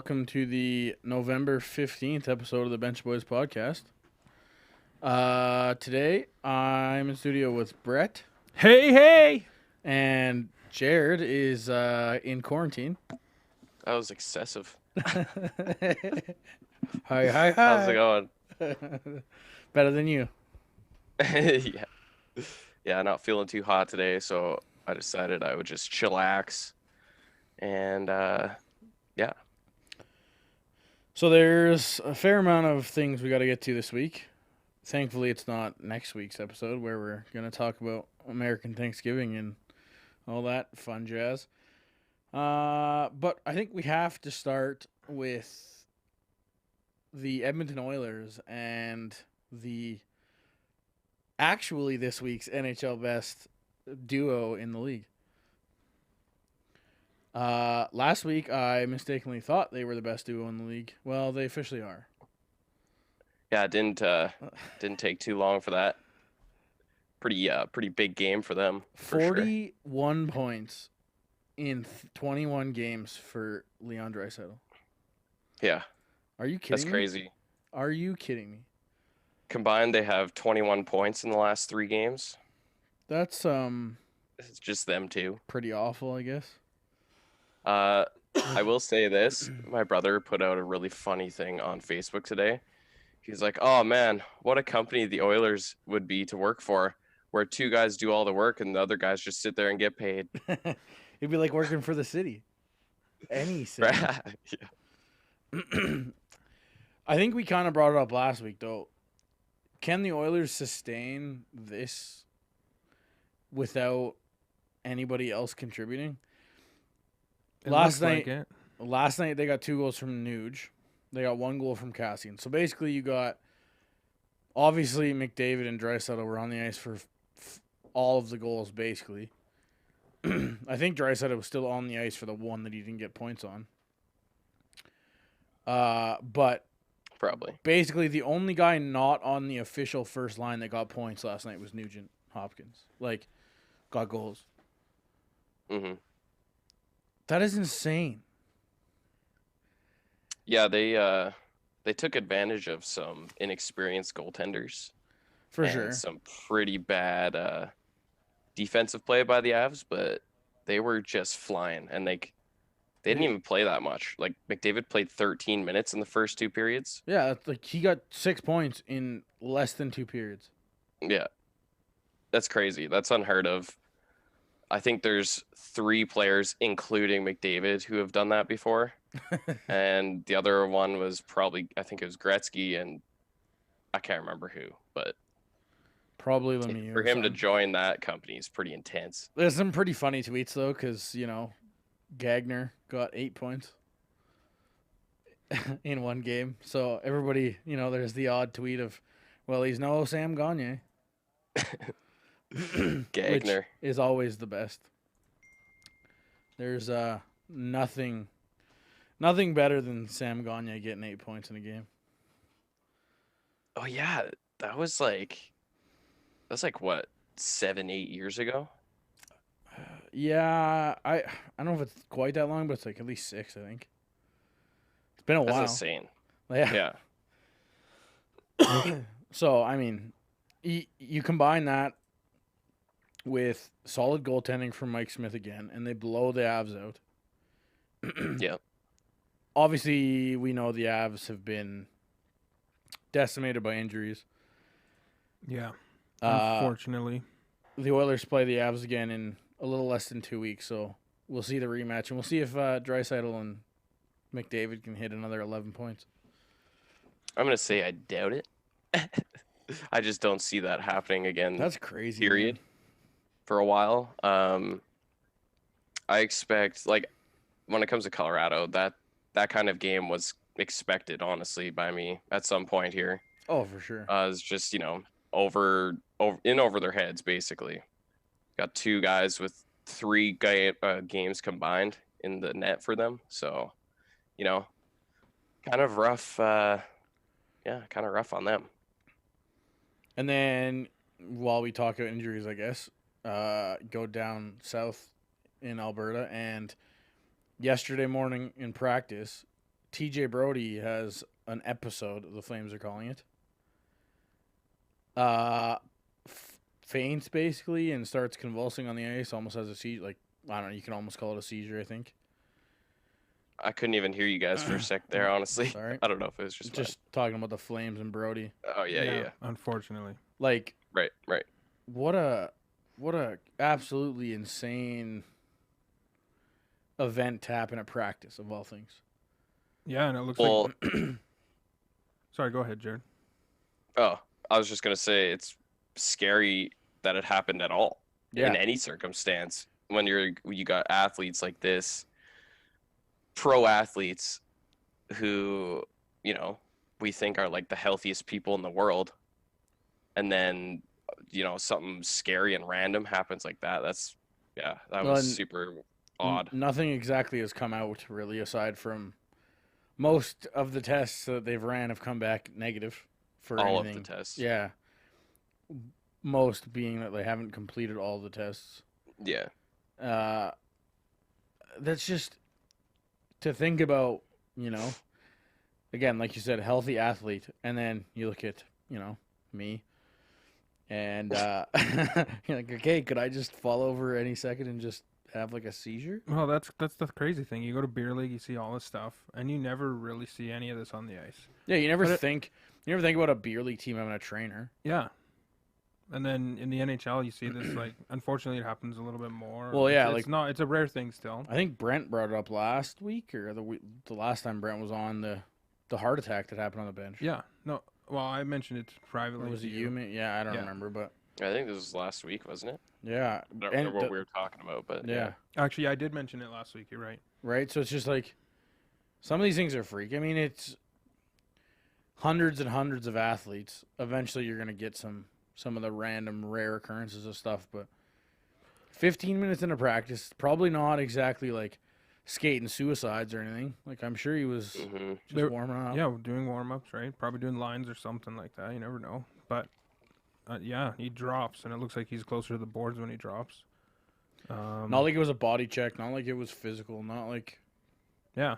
welcome to the November 15th episode of the Bench Boys podcast. Today, I'm in studio with Brett, Hey! and Jared is in quarantine. That was excessive. Hi. How's it going? Better than you. Yeah. Yeah, not feeling too hot today, so I decided I would just chillax. And, yeah. So there's a fair amount of things we got to get to this week. Thankfully, it's not next week's episode where we're going to talk about American Thanksgiving and all that fun jazz. But I think we have to start with the Edmonton Oilers and the actually this week's NHL best duo in the league. Last week, I mistakenly thought they were the best duo in the league. Well, they officially are. Yeah, it didn't take too long for that. Pretty big game for them. For 41 points in 21 games for Leon Draisaitl. Yeah. Are you kidding That's me? crazy. Are you kidding me? Combined, they have 21 points in the last 3 games. That's It's just them two. pretty awful, I guess. I will say this. My brother put out a really funny thing on Facebook today. He's like, oh, man, what a company the Oilers would be to work for, where 2 guys do all the work and the other guys just sit there and get paid. It'd be like working for the city. Any city. Yeah. I think we kind of brought it up last week, though. Can the Oilers sustain this without anybody else contributing? Last night they got 2 goals from Nuge. They got 1 goal from Cassian. So basically, you got obviously McDavid and Draisaitl were on the ice for all of the goals. Basically, I think Draisaitl was still on the ice for the one that he didn't get points on. But Probably. basically, the only guy not on the official first line that got points last night was Nugent Hopkins. Like, got goals. Mm-hmm. That is insane. Yeah, they took advantage of some inexperienced goaltenders. For and sure. Some pretty bad defensive play by the Avs, but they were just flying, and they didn't even play that much. Like, McDavid played 13 minutes in the first 2 periods. Yeah, like he got 6 points in less than 2 periods. Yeah, that's crazy. That's unheard of. I think there's 3 players, including McDavid, who have done that before. And the other one was probably, I think it was Gretzky, and I can't remember who. But Probably Lemieux. for him to join that company is pretty intense. There's some pretty funny tweets, though, because, Gagner got 8 points in one game. So everybody, there's the odd tweet of, well, he's no Sam Gagne. Gagner. Which is always the best. There's nothing better than Sam Gagne getting 8 points in a game. Oh, yeah. That's like what, 7-8 years ago? Yeah, I don't know if it's quite that long, but it's like at least 6, I think. It's been a while. That's insane. Yeah. So, I mean, you combine that with solid goaltending from Mike Smith again, and they blow the Avs out. Yeah. Obviously, we know the Avs have been decimated by injuries. Yeah. Unfortunately. The Oilers play the Avs again in a little less than 2 weeks, so we'll see the rematch, and we'll see if Draisaitl and McDavid can hit another 11 points. I'm going to say I doubt it. I just don't see that happening again. That's crazy. Period. Man. For a while. I expect, like, when it comes to Colorado, that kind of game was expected, honestly, by me at some point here. Oh, for sure. It's just, over their heads, basically. Got 2 guys with 3 games combined in the net for them. So, kind of rough. Kind of rough on them. And then, while we talk about injuries, I guess, go down south in Alberta, and yesterday morning in practice, TJ Brody has an episode, the Flames are calling it. Faints basically and starts convulsing on the ice, almost has a seizure. Like, I don't know, you can almost call it a seizure, I think. I couldn't even hear you guys for a sec there, honestly. Sorry. I don't know if it was just talking about the Flames and Brody. Oh yeah. Unfortunately. Like, Right. what a absolutely insane event to happen at practice of all things. Yeah, and it looks Well, like. Sorry, go ahead, Jared. oh, I was just gonna say it's scary that it happened at all Yeah. in any circumstance. When you got athletes like this, pro athletes who, you know, we think are like the healthiest people in the world, and then, you know, something scary and random happens like that. That was super odd. Nothing exactly has come out really, aside from most of the tests that they've ran have come back negative for All anything. of the tests. Yeah. Most being that they haven't completed all the tests. Yeah. That's just to think about, you know, again, like you said, healthy athlete, and then you look at, you know, me, and you're like, okay, could I just fall over any second and just have like a seizure? Well, that's the crazy thing. You go to beer league, you see all this stuff, and you never really see any of this on the ice. Yeah, you never think about a beer league team having a trainer. Yeah. And then in the NHL, you see this, like, unfortunately, it happens a little bit more. Well, yeah, it's a rare thing still. I think Brent brought it up last week, or the last time Brent was on, the heart attack that happened on the bench. Yeah. No. Well, I mentioned it privately. Or was it you? Yeah, I don't remember, but I think this was last week, wasn't it? yeah. I don't remember what we were talking about, but yeah. Actually, I did mention it last week. You're right. Right? So it's just like some of these things are freak. I mean, it's hundreds and hundreds of athletes. Eventually, you're going to get some of the random rare occurrences of stuff, but 15 minutes into practice, probably not exactly like skating suicides or anything. Like, I'm sure he was just warming up. Yeah, doing warm-ups, right? Probably doing lines or something like that. You never know. But, yeah, he drops, and it looks like he's closer to the boards when he drops. Not like it was a body check. Not like it was physical. Not like... Yeah.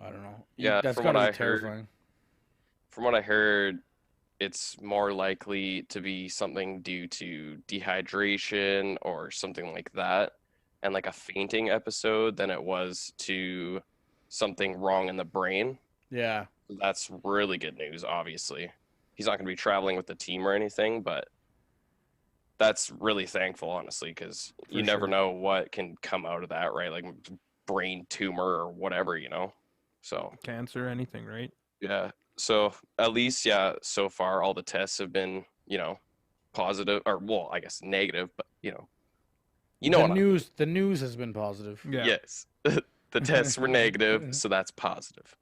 I don't know. Yeah, that's got to be terrifying. From what I heard, it's more likely to be something due to dehydration or something like that, and like a fainting episode, than it was to something wrong in the brain. Yeah. That's really good news, obviously. He's not going to be traveling with the team or anything, but that's really thankful, honestly, because you never know what can come out of that, right? Like brain tumor or whatever, you know? So cancer, anything, right? Yeah. So at least, yeah, so far all the tests have been, you know, positive, or well, I guess negative, but you know the news has been positive. Yeah. Yes. The tests were negative, so that's positive.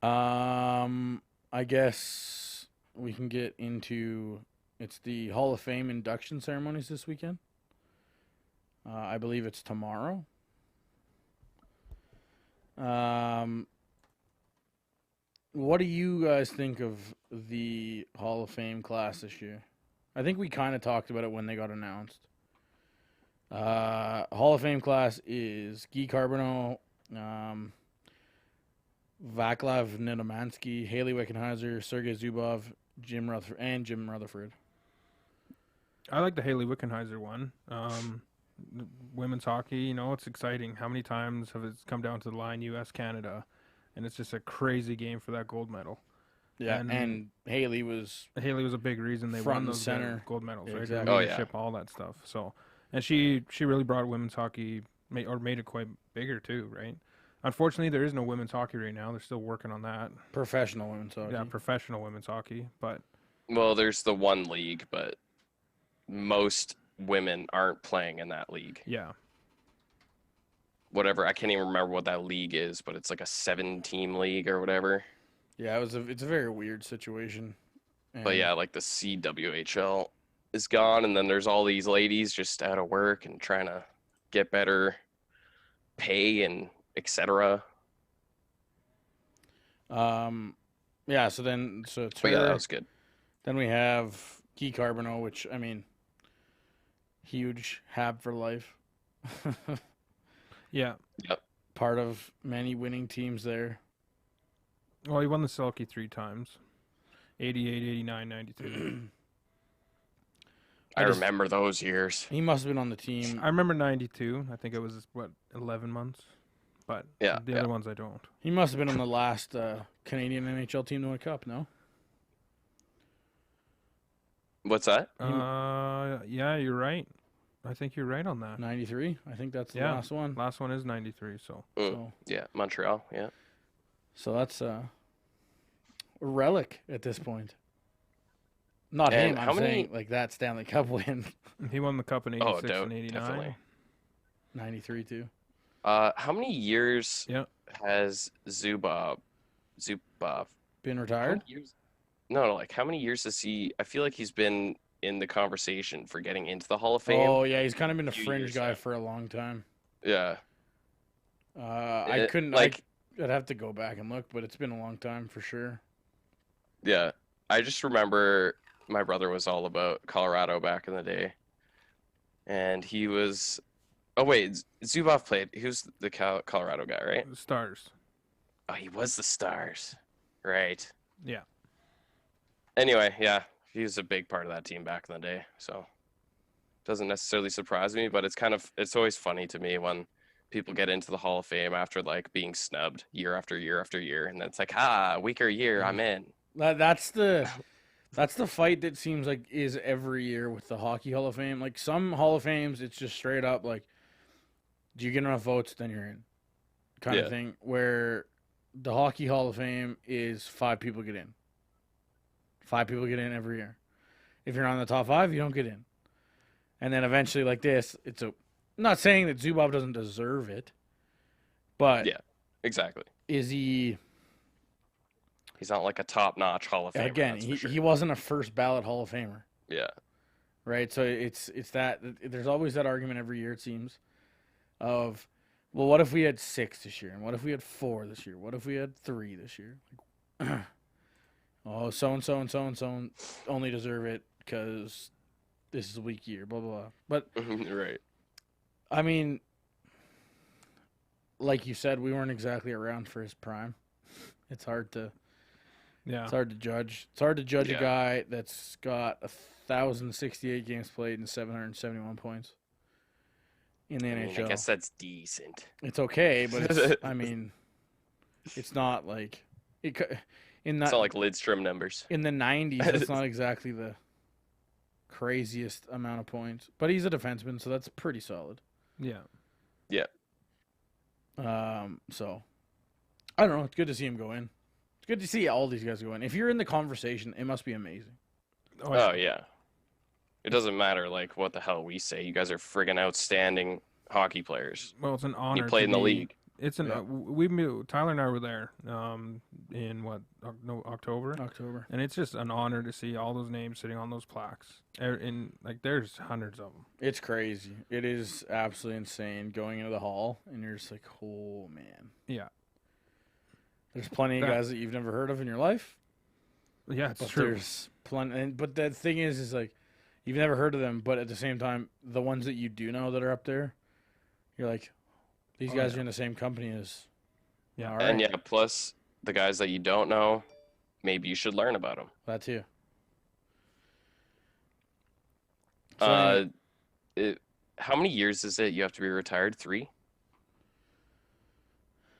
I guess we can get into it's the Hall of Fame induction ceremonies this weekend. I believe it's tomorrow. What do you guys think of the Hall of Fame class this year? I think we kind of talked about it when they got announced. Hall of Fame class is Guy Carbonneau, Vaclav Nedomansky, Haley Wickenheiser, Sergei Zubov, Jim Rutherford. I like the Haley Wickenheiser one. Women's hockey, you know, it's exciting. How many times have it come down to the line, U.S., Canada, and it's just a crazy game for that gold medal. Yeah, and Haley was a big reason they front won those center gold medals, right? Exactly. Leadership, all that stuff. So, and she really brought women's hockey, made it quite bigger too, right? Unfortunately, there is no women's hockey right now. They're still working on that. Professional women's hockey. Yeah, professional women's hockey, but well, there's the one league, but most women aren't playing in that league. Yeah. Whatever, I can't even remember what that league is, but it's like a 7-team league or whatever. Yeah, it's a very weird situation. But yeah, like the CWHL is gone, and then there's all these ladies just out of work and trying to get better pay and etc. Yeah, so it's but yeah, that was good. Then we have Guy Carbonneau, which, I mean, huge Hab for life. Yeah. Part of many winning teams there. Well, he won the Selke 3 times. 88, 89, 92. I remember those years. He must have been on the team. I remember 92. I think it was, 11 months? But Yeah, the other ones I don't. He must have been on the last Canadian NHL team to win a cup, no? What's that? Yeah, you're right. I think you're right on that. 93? I think that's the last one. Last one is 93, so. Yeah, Montreal, yeah. So that's a relic at this point. Not And him, how I'm many- saying, like, that Stanley Cup win. He won the cup in 86 and 89. definitely. 93, too. How many years Yeah. has Zubov Been how retired? many years? No, like how many years has he? I feel like he's been in the conversation for getting into the Hall of Fame. Oh, yeah, he's kind of been a Few fringe years guy now. for a long time. Yeah, I couldn't, like. I'd have to go back and look, but it's been a long time for sure. Yeah, I just remember my brother was all about Colorado back in the day, and he was. Oh wait, Zubov played. He was the Colorado guy, right? The Stars. Oh, he was the Stars, right? Yeah. Anyway, yeah, he was a big part of that team back in the day, so doesn't necessarily surprise me, but it's always funny to me when people get into the Hall of Fame after like being snubbed year after year after year, and then it's like, weaker year, I'm in. That's the fight that seems like is every year with the Hockey Hall of Fame. Like some Hall of Fames, it's just straight up like, do you get enough votes, then you're in, kind of thing. Where the Hockey Hall of Fame is 5 people get in. 5 people get in every year. If you're not in the top 5, you don't get in. And then eventually, like this, it's a. I'm not saying that Zubov doesn't deserve it, but Yeah, exactly. is he? He's not like a top-notch Hall of Famer. Again, that's for sure. he wasn't a first ballot Hall of Famer. Yeah, Right, so it's that there's always that argument every year, it seems, of, well, what if we had 6 this year, and what if we had 4 this year, what if we had 3 this year? Like, oh, so and so and so and so only deserve it because this is a weak year, blah blah blah. But right. I mean, like you said, we weren't exactly around for his prime. It's hard to judge. It's hard to judge a guy that's got 1,068 games played and 771 points in the NHL. I guess that's decent. It's okay, but it's, I mean, it's not like it. It's not like Lidstrom numbers. In the 90s, it's not exactly the craziest amount of points, but he's a defenseman, so that's pretty solid. Yeah. So I don't know. It's good to see him go in. It's good to see all these guys go in. If you're in the conversation, it must be amazing. Oh yeah. It doesn't matter like what the hell we say. You guys are friggin' outstanding hockey players. Well, it's an honor. You played in the league. It's an Tyler and I were there in October, and it's just an honor to see all those names sitting on those plaques. In like there's hundreds of them. It's crazy. It is absolutely insane going into the hall, and you're just like, oh man. Yeah. There's plenty of guys that you've never heard of in your life. Yeah, it's but true. There's plenty, but the thing is like, you've never heard of them, but at the same time, the ones that you do know that are up there, you're like, these guys are in the same company as. Yeah. All right. And yeah, plus the guys that you don't know, maybe you should learn about them. That too. So how many years is it you have to be retired? 3?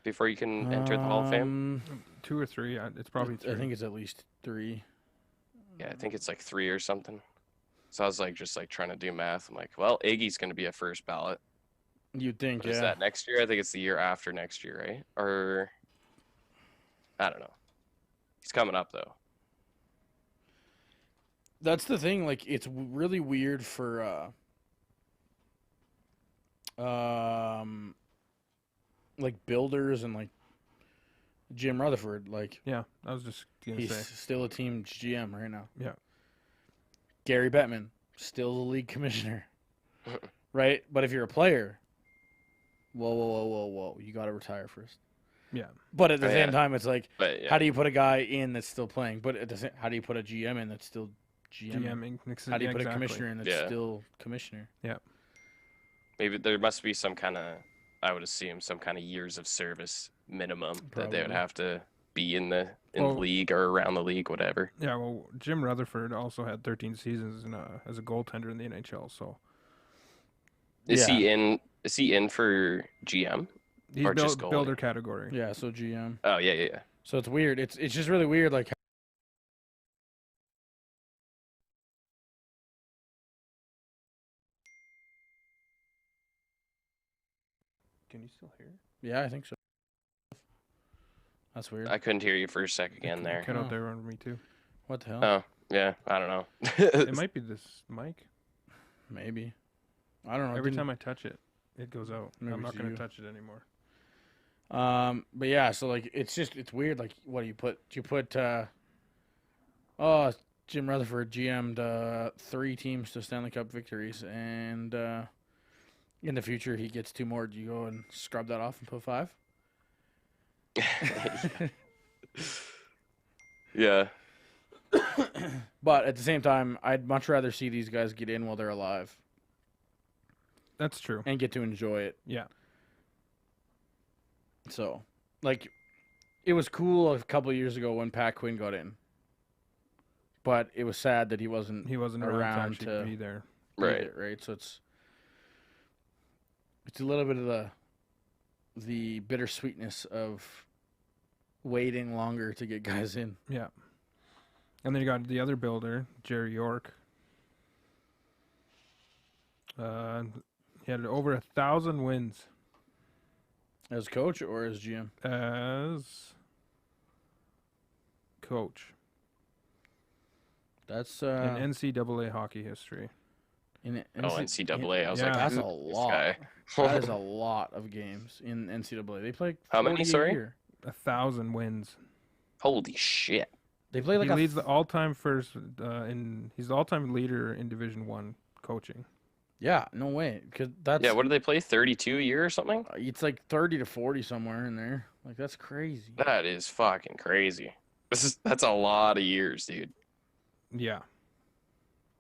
Before you can enter the Hall of Fame? 2 or 3. It's probably 3. I think it's at least 3. Yeah, I think it's like 3 or something. So I was like, just like trying to do math. I'm like, well, Iggy's going to be a first ballot. You'd think, What is that, next year? I think it's the year after next year, right? Or, I don't know. He's coming up, though. That's the thing. Like, it's really weird for, like, builders and, like, Jim Rutherford. Like, Yeah, I was just going to he's say. still a team GM right now. Yeah. Gary Bettman, still the league commissioner. Right? But if you're a player, whoa. You got to retire first. Yeah. But at the same time, it's like, But, yeah. how do you put a guy in that's still playing? But at the same, how do you put a GM in that's still GMing? How do you put a commissioner in that's still commissioner? Maybe there must be some kind of I would assume some kind of years of service minimum that they would Probably. have to be in the Well- league or around the league, whatever. Yeah, well, Jim Rutherford also had 13 seasons as a goaltender in the NHL, so Is Yeah. he in? Is he in for GM? he's Or just builder goalie? category. Yeah, so GM. Oh yeah. So it's weird. It's just really weird. Like, Can you still hear? yeah, I think so. That's weird. I couldn't hear you for a sec again It there. cut Oh. out there on me too. What the hell? Oh yeah, I don't know. It might be this mic. Maybe. I don't know. Every time I touch it, it goes out. Maybe I'm not it's going you. to touch it anymore. But yeah, so like it's weird. Like, what do you put? Do you put? Jim Rutherford GM'd 3 teams to Stanley Cup victories, and in the future he gets 2 more. Do you go and scrub that off and put 5? Yeah. But at the same time, I'd much rather see these guys get in while they're alive That's true. and get to enjoy it. Yeah. So, like, it was cool a couple of years ago when Pat Quinn got in, but it was sad that he wasn't He wasn't Around around to to- actually be there. Right. it, right? So it's a little bit of the bittersweetness of waiting longer to get guys in. Yeah. And then you got the other builder, Jerry York. He had over 1,000 wins As coach or as GM? as coach That's in NCAA hockey history. NCAA. I was Yeah. like, That's who a is this lot. guy? That is a lot of games in NCAA. They play How many, 40 a sorry? year. 1,000 wins. Holy shit. They play like he a leads the all-time first he's the all-time leader in Division 1 coaching. yeah, no way, because that's Yeah, what do they play? 32 a year or something? it's like 30 to 40 somewhere in there. Like, that's crazy. That is fucking crazy. That's a lot of years, dude. Yeah.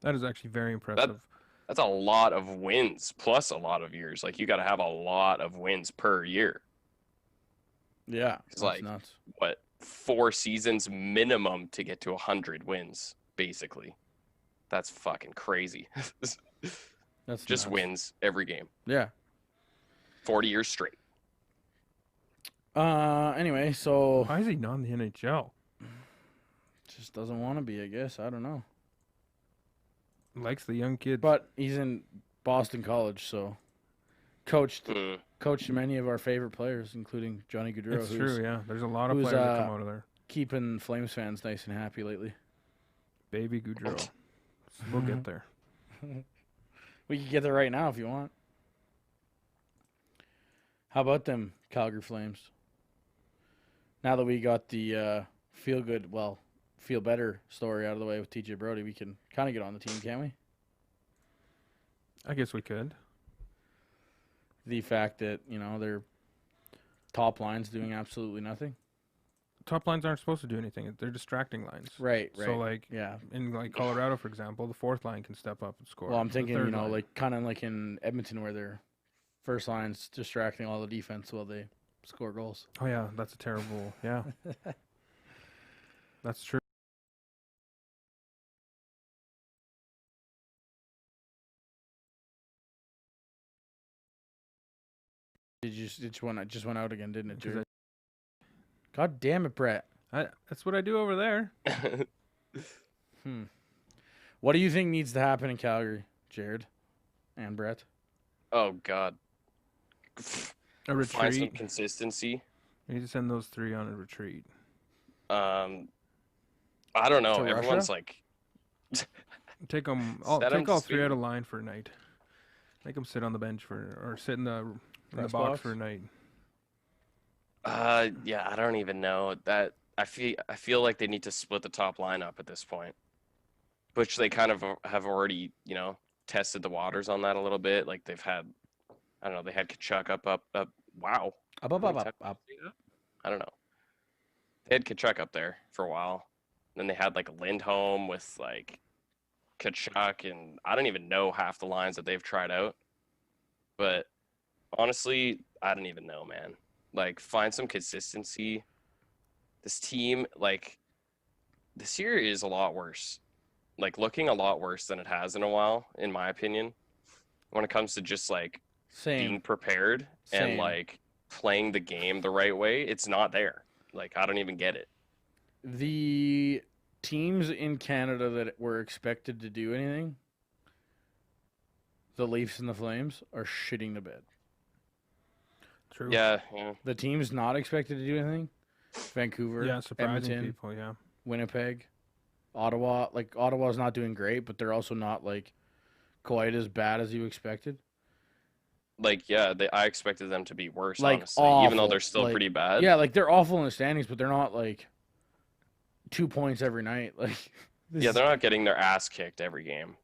That is actually very impressive. That's a lot of wins plus a lot of years. Like, you got to have a lot of wins per year. Yeah, It's that's like- nuts. What, 4 seasons minimum to get to 100 wins, basically. That's fucking crazy. That's Just nuts. wins every game. Yeah. 40 years straight. Anyway, so Why is he not in the NHL? just doesn't want to be, I guess. I don't know. Likes the young kids. But he's in Boston College, so coached Hmm. many of our favorite players, including Johnny Gaudreau, it's who's true, yeah. There's a lot of who's, players that come out of there. keeping Flames fans nice and happy lately. Baby Goudreau. We'll get there. We can get there right now if you want. How about them Calgary Flames? Now that we got the feel better story out of the way with TJ Brody, we can kind of get on the team, can't we? I guess we could. The fact that, their top line's doing absolutely nothing. Top lines aren't supposed to do anything. They're distracting lines. Right. So, like, Yeah. in like Colorado, for example, the fourth line can step up and score. Well, I'm The thinking, third line. like kind of like in Edmonton where their first line's distracting all the defense while they score goals. Oh yeah, that's a terrible. Yeah, that's true. It just went out again, didn't it, 'Cause Jared? God damn it, Brett. That's what I do over there. What do you think needs to happen in Calgary, Jared and Brett? Oh, God. A Find some retreat. consistency. You need to send those 3 on a retreat. I don't know. To Everyone's Russia? like, Take them. Set 'em Take all to 3 out speed. of line for a night. Make them sit on the bench or sit in the Press box box? for a night. yeah, I don't even know that. I feel like they need to split the top line up at this point, which they kind of have already, tested the waters on that a little bit. Like they've had, I don't know, they had Kachuk up. Wow. Up. How many times did I say that? I don't know. They had Kachuk up there for a while. Then they had like Lindholm with like Kachuk, and I don't even know half the lines that they've tried out. But honestly, I don't even know, man. Like, find some consistency. This team, like, this year is a lot worse. Like, looking a lot worse than it has in a while, in my opinion, when it comes to just, like, being Same. prepared and, Same. like, playing the game the right way. It's not there. Like, I don't even get it. The teams in Canada that were expected to do anything, the Leafs and the Flames, are shitting the bed. True. Yeah. The teams not expected to do anything, Vancouver, Yeah, surprising Edmonton, people. Yeah. Winnipeg, Ottawa. Like, Ottawa's not doing great, but they're also not, like, quite as bad as you expected. Like, yeah, I expected them to be worse, Like, honestly, even though awful. they're still Like, pretty bad. Yeah, like, they're awful in the standings, but they're not, like, 2 points every night. Like, Yeah, they're not getting their ass kicked every game.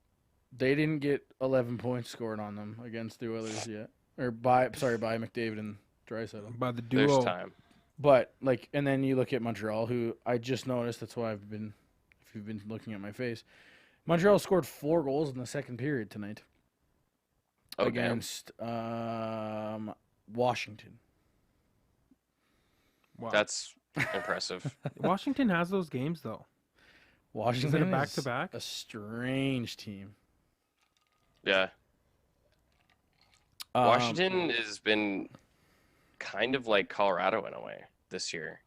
They didn't get 11 points scored on them against the Oilers yet. Or by McDavid and Draisaitl. By the There's duo. time. But, like, and then you look at Montreal, who I just noticed, that's why if you've been looking at my face, Montreal scored 4 goals in the second period tonight Oh, against Washington. Wow. That's impressive. Washington has those games though. Washington Is it a is back-to-back? a strange team. Yeah. Um, Washington has been kind of like Colorado in a way this year,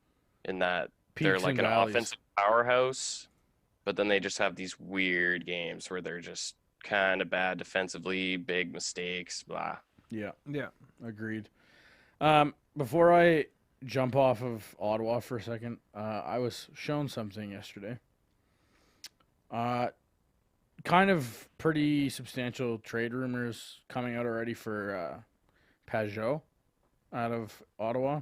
in that they're peaks like and an valleys. offensive powerhouse, but then they just have these weird games where they're just kind of bad defensively, big mistakes, blah. Yeah, Yeah. agreed. Before I jump off of Ottawa for a second, I was shown something yesterday. Kind of pretty substantial trade rumors coming out already for Pajot out of Ottawa.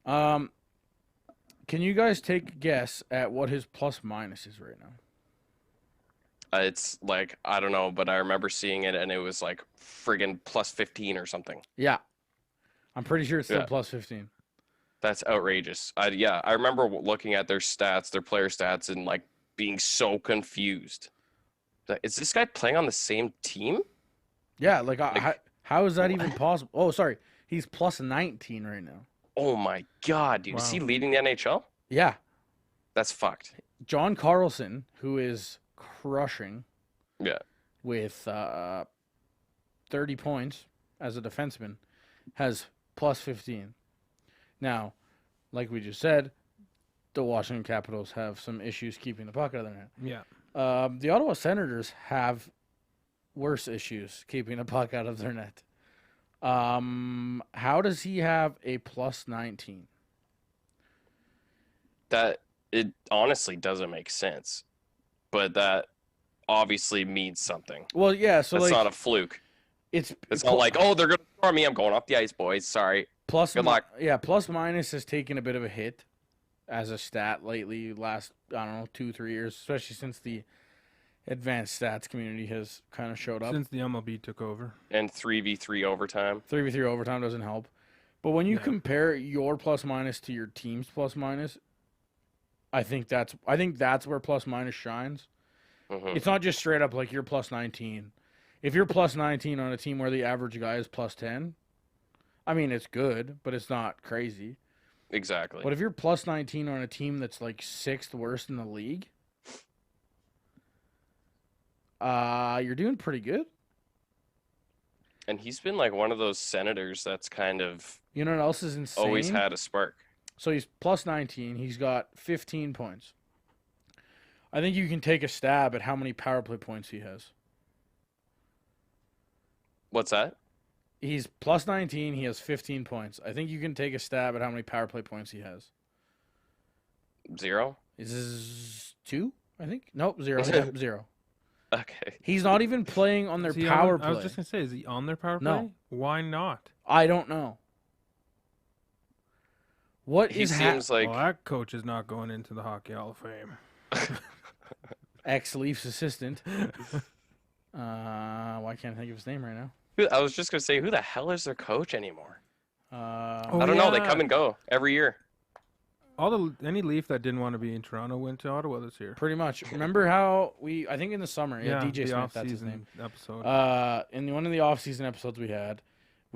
Can you guys take a guess at what his plus minus is right now? It's like, I don't know, but I remember seeing it and it was like friggin' plus 15 or something. Yeah. I'm pretty sure it's still Yeah. plus 15. That's outrageous. I remember looking at their stats, their player stats, and like being so confused. Like, is this guy playing on the same team? Yeah, like, how is that even what? possible? Oh, sorry. He's plus 19 right now. Oh my god, dude. Is he Wow. leading the NHL? Yeah. That's fucked. John Carlson, who is crushing Yeah. with 30 points as a defenseman, has plus 15. Now, like we just said, the Washington Capitals have some issues keeping the puck out of their net. Yeah. The Ottawa Senators have worse issues keeping the puck out of their net. How does he have a plus 19? That it honestly doesn't make sense. But that obviously means something. Well, yeah, so That's like not a fluke. it's Not like, oh, they're gonna score me. I'm going off the ice, boys. Sorry. plus good luck. Yeah, plus minus has taken a bit of a hit as a stat lately. Last 2-3 years, especially since the advanced stats community has kind of showed up. Since the MLB took over. And 3v3 overtime. 3v3 overtime doesn't help. But when you Yeah. compare your plus minus to your team's plus minus, I think that's where plus minus shines. Mhm. It's not just straight up like you're plus 19. If you're plus 19 on a team where the average guy is plus 10, I mean, it's good, but it's not crazy. Exactly. But if you're plus 19 on a team that's like 6th worst in the league, you're doing pretty good. And he's been like one of those senators that's kind of You know what else is insane? always had a spark. So he's plus 19. He's got 15 points. I think you can take a stab at how many power play points he has. What's that? He's plus 19. He has 15 points. I think you can take a stab at how many power play points he has. 0? Is this 2? I think. Nope, 0. Yeah, 0. Okay. He's not even playing on their Is he power on, play. I was just gonna say, is he on their power play? No. Why not? I don't know. What He is seems like Well, that coach is not going into the Hockey Hall of Fame. ex-Leafs assistant? Why can't I think of his name right now? I was just gonna say, who the hell is their coach anymore? Oh, I don't know. They yeah. come and go every year. Any Leaf that didn't want to be in Toronto went to Ottawa this year. Pretty much. Remember how I think in the summer, DJ the Smith, that's his off-season name. episode. In one of the off-season episodes we had,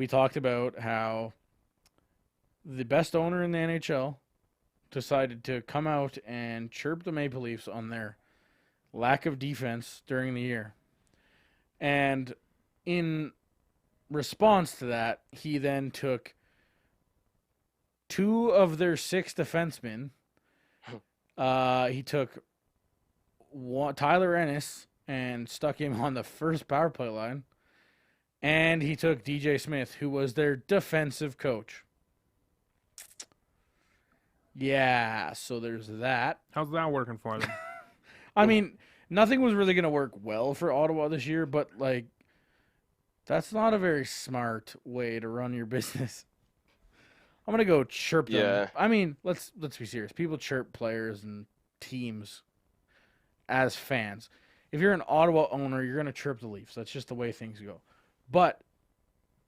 we talked about how the best owner in the NHL decided to come out and chirp the Maple Leafs on their lack of defense during the year. And in response to that, he then took 2 of their 6 defensemen. He took Tyler Ennis and stuck him on the first power play line. And he took DJ Smith, who was their defensive coach. Yeah, so there's that. How's that working for them? I mean, nothing was really going to work well for Ottawa this year, but, like, that's not a very smart way to run your business. I'm going to go chirp them. Yeah. I mean, let's be serious. People chirp players and teams as fans. If you're an Ottawa owner, you're going to chirp the Leafs. That's just the way things go. But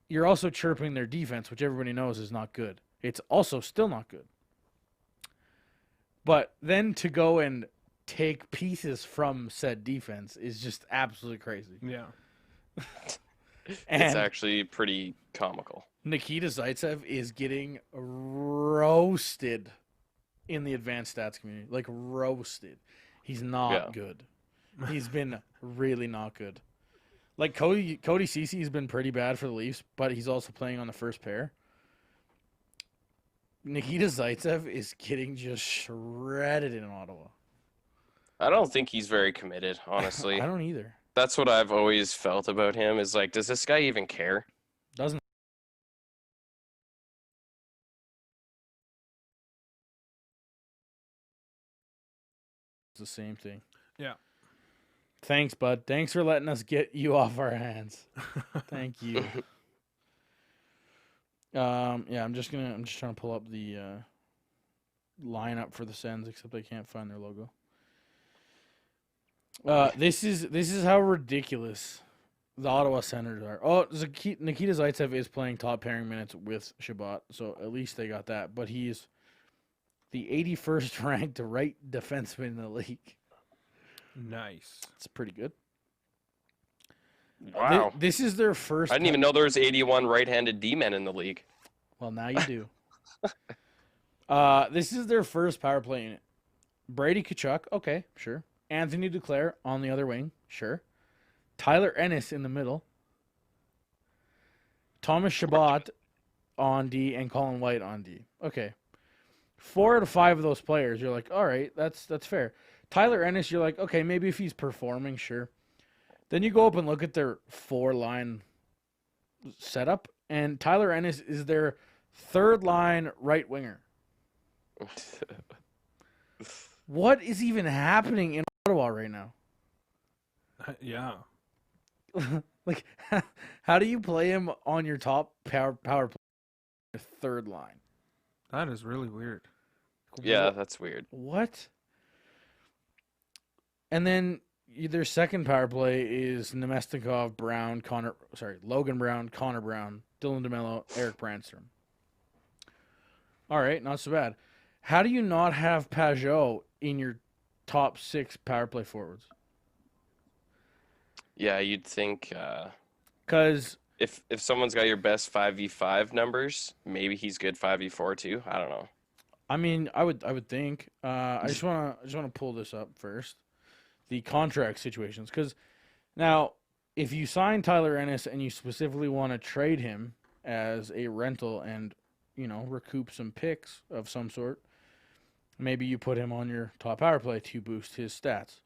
you're also chirping their defense, which everybody knows is not good. It's also still not good. But then to go and take pieces from said defense is just absolutely crazy. Yeah. And It's actually pretty comical. Nikita Zaitsev is getting roasted in the advanced stats community. Like, roasted. He's not good. He's been really not good. Like, Cody Ceci has been pretty bad for the Leafs, but he's also playing on the first pair. Nikita Zaitsev is getting just shredded in Ottawa. I don't think he's very committed, honestly. I don't either. That's what I've always felt about him is like, does this guy even care? Doesn't. It's the same thing. Yeah. Thanks, bud. Thanks for letting us get you off our hands. Thank you. Yeah, I'm just trying to pull up the lineup for the Sens, except I can't find their logo. This is how ridiculous the Ottawa Senators are. Oh, Nikita Zaitsev is playing top pairing minutes with Shabbat, so at least they got that. But he's the 81st ranked right defenseman in the league. Nice. It's pretty good. Wow. This is their first. I didn't even know there was 81 right-handed D-men in the league. Well, now you do. This is their first power play unit. Brady Tkachuk, okay, sure. Anthony Duclair on the other wing, sure. Tyler Ennis in the middle. Thomas Chabot on D and Colin White on D. Okay. 4 out of 5 of those players, you're like, all right, that's fair. Tyler Ennis, you're like, okay, maybe if he's performing, sure. Then you go up and look at their 4-line setup, and Tyler Ennis is their 3rd-line right winger. What is even happening in Ottawa right now? Yeah. Like, how do you play him on your top power play, your 3rd line? That is really weird. Yeah, that's weird. What? And then their second power play is Nemestikov, Logan Brown, Connor Brown, Dylan DeMello, Eric Brandstrom. All right, not so bad. How do you not have Pajot in your top 6 power play forwards? Yeah, you'd think Because if someone's got your best 5v5 numbers, maybe he's good 5v4 too. I don't know. I mean, I would think. I just wanna pull this up first. The contract situations, because now if you sign Tyler Ennis and you specifically want to trade him as a rental and recoup some picks of some sort, maybe you put him on your top power play to boost his stats.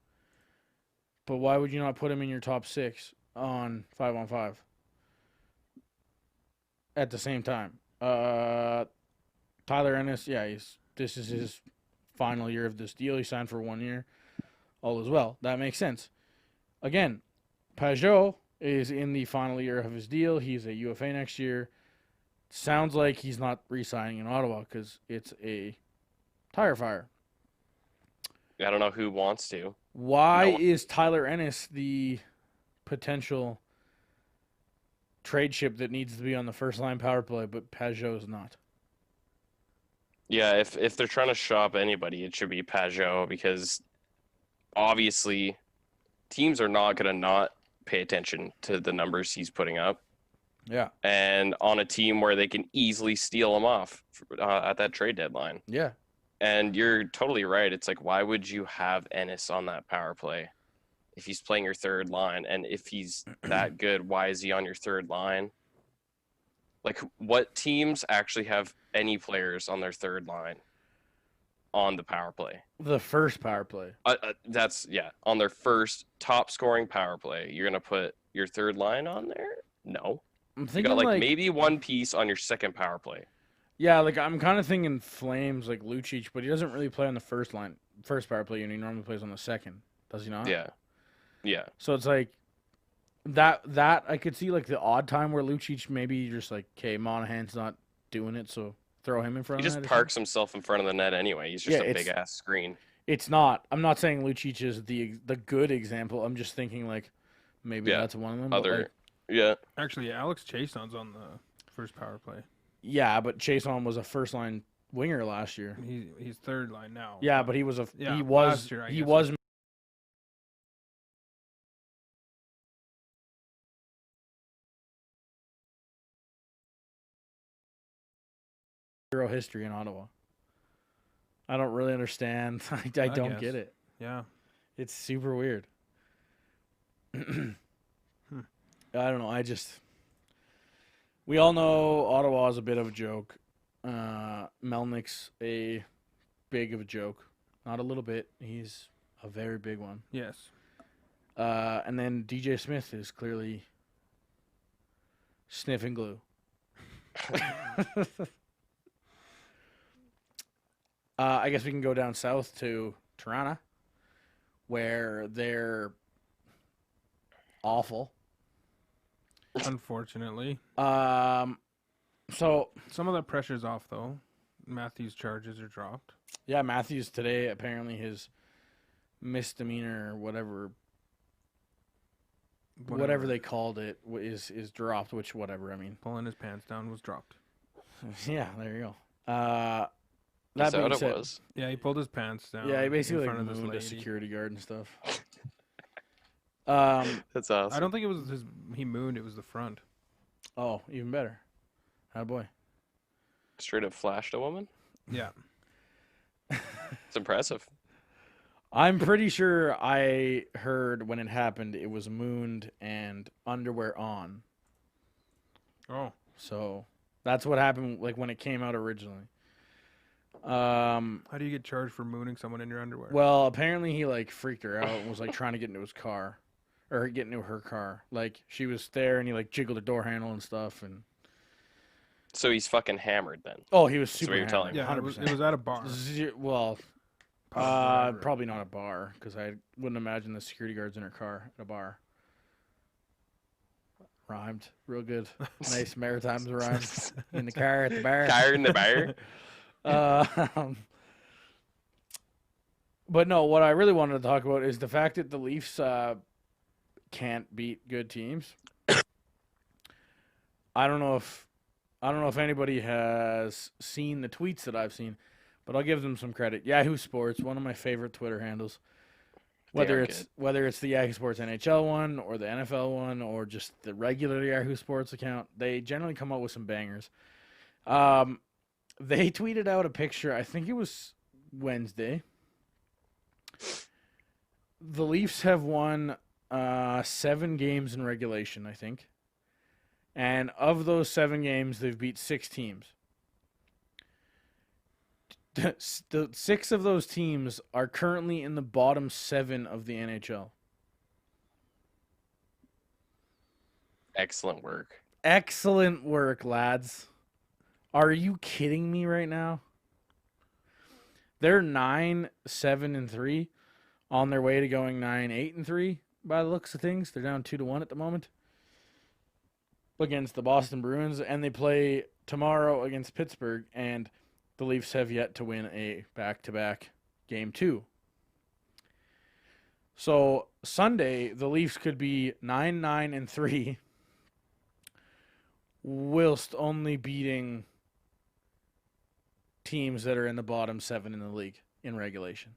But why would you not put him in your top 6 on 5-on-5 at the same time? Tyler Ennis, yeah, this is his final year of this deal. He signed for 1 year. All is well. That makes sense. Again, Pajot is in the final year of his deal. He's a UFA next year. Sounds like he's not re-signing in Ottawa because it's a tire fire. I don't know who wants to. Why No. is Tyler Ennis the potential trade ship that needs to be on the first line power play, but Pajot is not? Yeah, if they're trying to shop anybody, it should be Pajot because obviously teams are not going to not pay attention to the numbers he's putting up. Yeah. and on a team where they can easily steal him off at that trade deadline. Yeah. And you're totally right. It's like, why would you have Ennis on that power play if he's playing your third line? And if he's that good, why is he on your third line? Like, what teams actually have any players on their third line on the power play? The first power play. On their first top scoring power play, you're going to put your third line on there? No. I'm You thinking got like like maybe one piece on your second power play. yeah, like I'm kind of thinking Flames like Lucic, but he doesn't really play on the first power play unit. He normally plays on the second, does he not? Yeah. Yeah. So it's like that I could see like the odd time where Lucic maybe just like, okay, Monahan's not doing it, so throw him in front He of just that. parks himself in front of the net anyway. He's just Yeah, a it's- big ass screen. It's not. I'm not saying Lucic is the good example. I'm just thinking like maybe Yeah, that's one of them. but, Other, like, yeah. Actually, Alex Chason's on the first power play. yeah, but Chason was a first line winger last year. He's third line now. Yeah, but he was Yeah, he was last year, I he guess. was hero history in Ottawa. I don't really understand. I don't guess. get it. Yeah. It's super weird. I don't know. We all know Ottawa is a bit of a joke. Melnick's a big of a joke. Not a little bit. He's a very big one. Yes. And then DJ Smith is clearly sniffing glue. I guess we can go down south to Toronto, where they're awful. Unfortunately. So Some of that pressure's off, though. Matthews' charges are dropped. yeah, Matthews today, apparently his misdemeanor or whatever they called it is dropped, which whatever, I mean. Pulling his pants down was dropped. Yeah, there you go. Is That that being what it said, was? Yeah, he pulled his pants down. yeah, he in basically front like of this mooned a lady. security guard and stuff. That's awesome. I don't think it was he mooned, it was the front. Oh, even better. Boy. Straight up flashed a woman? Yeah. It's impressive. I'm pretty sure I heard when it happened it was mooned and underwear on. Oh. So that's what happened like when it came out originally. How do you get charged for mooning someone in your underwear? Well, apparently he like freaked her out and was like trying to get into his car or get into her car. Like she was there and he like jiggled the door handle and stuff and So he's fucking hammered then. oh, he was That's super what you're telling hammered, yeah, 100%. it was at a bar. Well, Pub, whatever. probably not a bar because I wouldn't imagine the security guards in her car at a bar. Rhymed real good. Nice Maritimes rhymes in the car at the bar. Car in the bar. But no, what I really wanted to talk about is the fact that the Leafs can't beat good teams. I don't know if anybody has seen the tweets that I've seen, but I'll give them some credit. Yahoo Sports, one of my favorite Twitter handles. Whether it's the Yahoo Sports NHL one or the NFL one or just the regular Yahoo Sports account, they generally come up with some bangers. They tweeted out a picture, I think it was Wednesday. The Leafs have won 7 games in regulation, I think. And of those 7 games, they've beat 6 teams. The 6 of those teams are currently in the bottom 7 of the NHL. Excellent work. Excellent work, lads. Are you kidding me right now? They're 9-7-3, on their way to going 9-8-3 by the looks of things. They're down 2-1 at the moment against the Boston Bruins, and they play tomorrow against Pittsburgh, and the Leafs have yet to win a back-to-back game 2. So Sunday, the Leafs could be 9-9-3, whilst only beating teams that are in the bottom 7 in the league in regulation.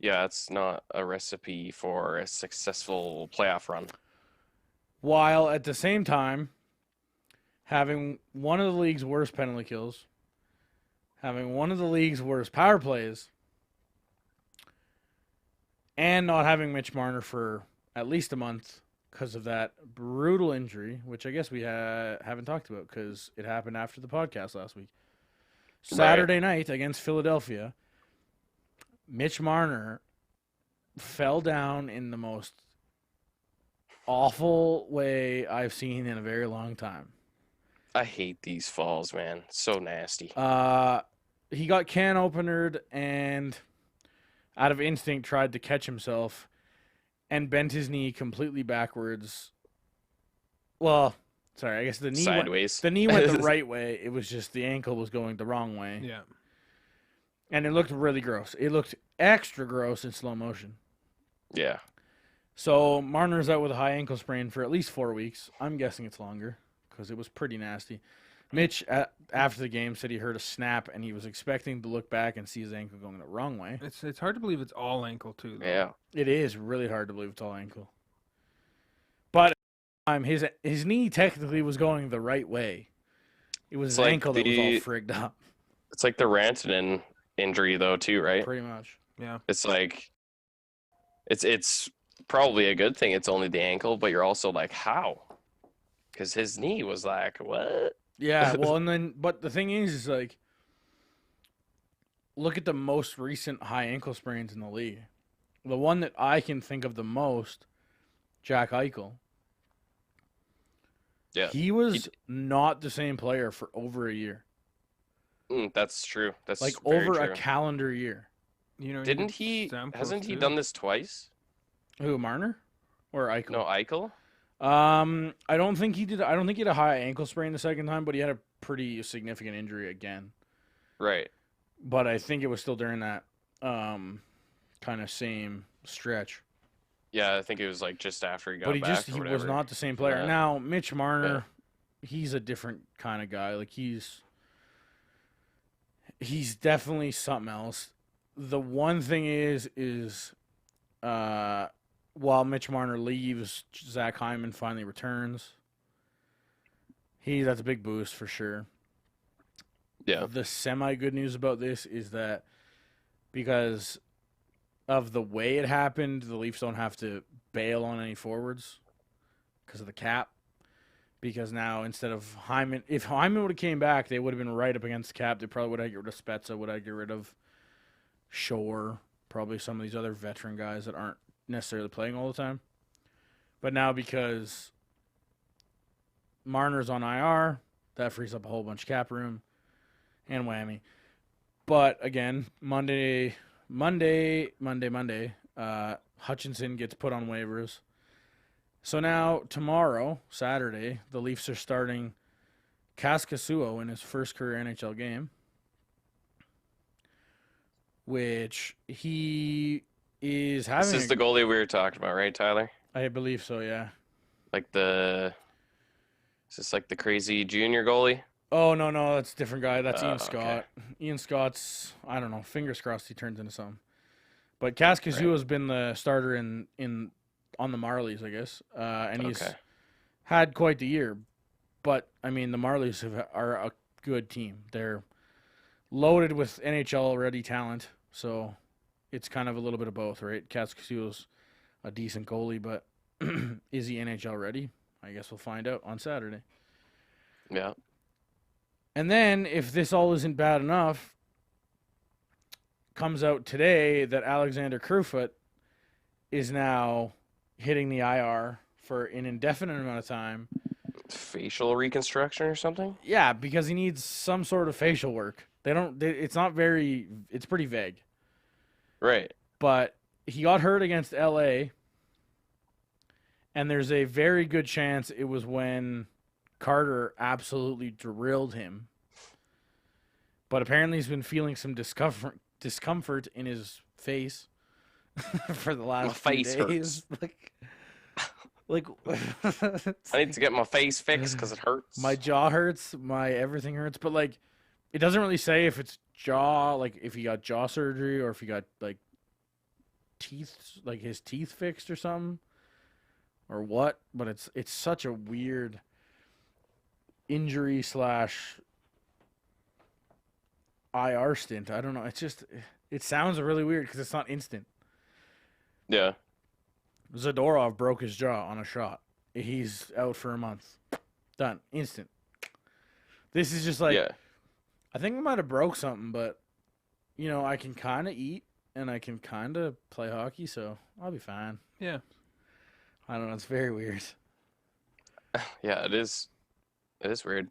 Yeah, it's not a recipe for a successful playoff run. while at the same time having one of the league's worst penalty kills, having one of the league's worst power plays, and not having Mitch Marner for at least a month because of that brutal injury, which I guess we haven't talked about because it happened after the podcast last week. Saturday night against Philadelphia, Mitch Marner fell down in the most awful way I've seen in a very long time. I hate these falls, man. So nasty. He got can openered and out of instinct tried to catch himself and bent his knee completely backwards. Well, sorry, I guess the knee Sideways. The knee went the right way. It was just the ankle was going the wrong way. Yeah. And it looked really gross. It looked extra gross in slow motion. Yeah. So Marner's out with a high ankle sprain for at least 4 weeks. I'm guessing it's longer because it was pretty nasty. Mitch, after the game, said he heard a snap and he was expecting to look back and see his ankle going the wrong way. It's hard to believe it's all ankle too, though. Yeah. It is really hard to believe it's all ankle. But his knee technically was going the right way. It was It's his like ankle that was all frigged up. It's like the Rantanen injury though too, right? Pretty much. Yeah. It's like it's probably a good thing it's only the ankle, but you're also like, how? Because his knee was like, what? Yeah, well, but the thing is like, look at the most recent high ankle sprains in the league. The one that I can think of the most, Jack Eichel. Yeah. He was not the same player for over a year. That's true. That's Like very over true. a calendar year. You know, Didn't he? Hasn't he done this twice? Who, Marner? Or Eichel? No, Eichel. I don't think he did. I don't think he had a high ankle sprain the second time, but he had a pretty significant injury again. Right. But I think it was still during that kind of same stretch. Yeah, I think it was like just after he got But back. he was not the same player. Yeah. Now Mitch Marner, he's a different kind of guy. Like he's definitely something else. The one thing is while Mitch Marner leaves, Zach Hyman finally returns. That's a big boost for sure. Yeah. The semi-good news about this is that because of the way it happened, the Leafs don't have to bail on any forwards because of the cap. Because now instead of Hyman, if Hyman would have came back, they would have been right up against the cap. They probably would have get rid of Spezza, would have get rid of Shore, probably some of these other veteran guys that aren't necessarily playing all the time. But now because Marner's on IR, that frees up a whole bunch of cap room and whammy. But again, Monday, Hutchinson gets put on waivers. So now tomorrow, Saturday, the Leafs are starting Kaskasuo in his first career NHL game, which he is having. This is the goalie we were talking about, right, Tyler? I believe so, yeah. Is this like the crazy junior goalie? Oh, no, that's a different guy. That's Ian Scott. Okay. Ian Scott's, I don't know, fingers crossed he turns into something. But Kaskasuo has been the starter on the Marlies, I guess. And he's had quite the year. But, I mean, the Marlies are a good team. They're loaded with NHL-ready talent, so it's kind of a little bit of both, right? Kaskasuo's a decent goalie, but is he NHL-ready? I guess we'll find out on Saturday. Yeah. And then, if this all isn't bad enough, comes out today that Alexander Kerfoot is now hitting the IR for an indefinite amount of time. Facial reconstruction or something? Yeah, because he needs some sort of facial work. It's pretty vague. Right. But he got hurt against LA, and there's a very good chance it was when Carter absolutely drilled him. But apparently he's been feeling some discomfort in his face for the last few days. Like I need to get my face fixed because it hurts. My jaw hurts, my everything hurts, but like it doesn't really say if it's jaw, like if he got jaw surgery or if he got like teeth, like his teeth fixed or something. or what, but it's such a weird injury slash IR stint. I don't know. It's just it sounds really weird because it's not instant. Yeah. Zadorov broke his jaw on a shot. He's out for a month. Done. Instant. This is just like Yeah. I think I might have broke something, but you know, I can kind of eat and I can kind of play hockey, so I'll be fine. Yeah. I don't know. It's very weird. Yeah, it is. It is weird.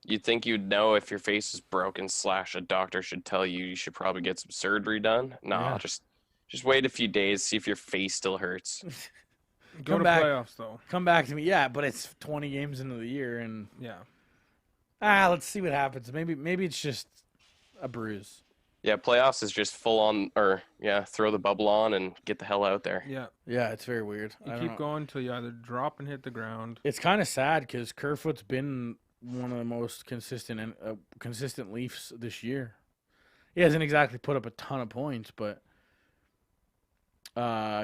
You'd think you'd know if your face is broken / a doctor should tell you you should probably get some surgery done. No, Yeah. just wait a few days, see if your face still hurts. Go Come to back. playoffs though. Come back to me. Yeah, but it's 20 games into the year, and Yeah. let's see what happens. Maybe it's just a bruise. Yeah, playoffs is just full on, or yeah, throw the bubble on and get the hell out there. Yeah. Yeah, it's very weird. You I don't keep know. going until you either drop and hit the ground. It's kind of sad because Kerfoot's been one of the most consistent and consistent Leafs this year. He hasn't exactly put up a ton of points, but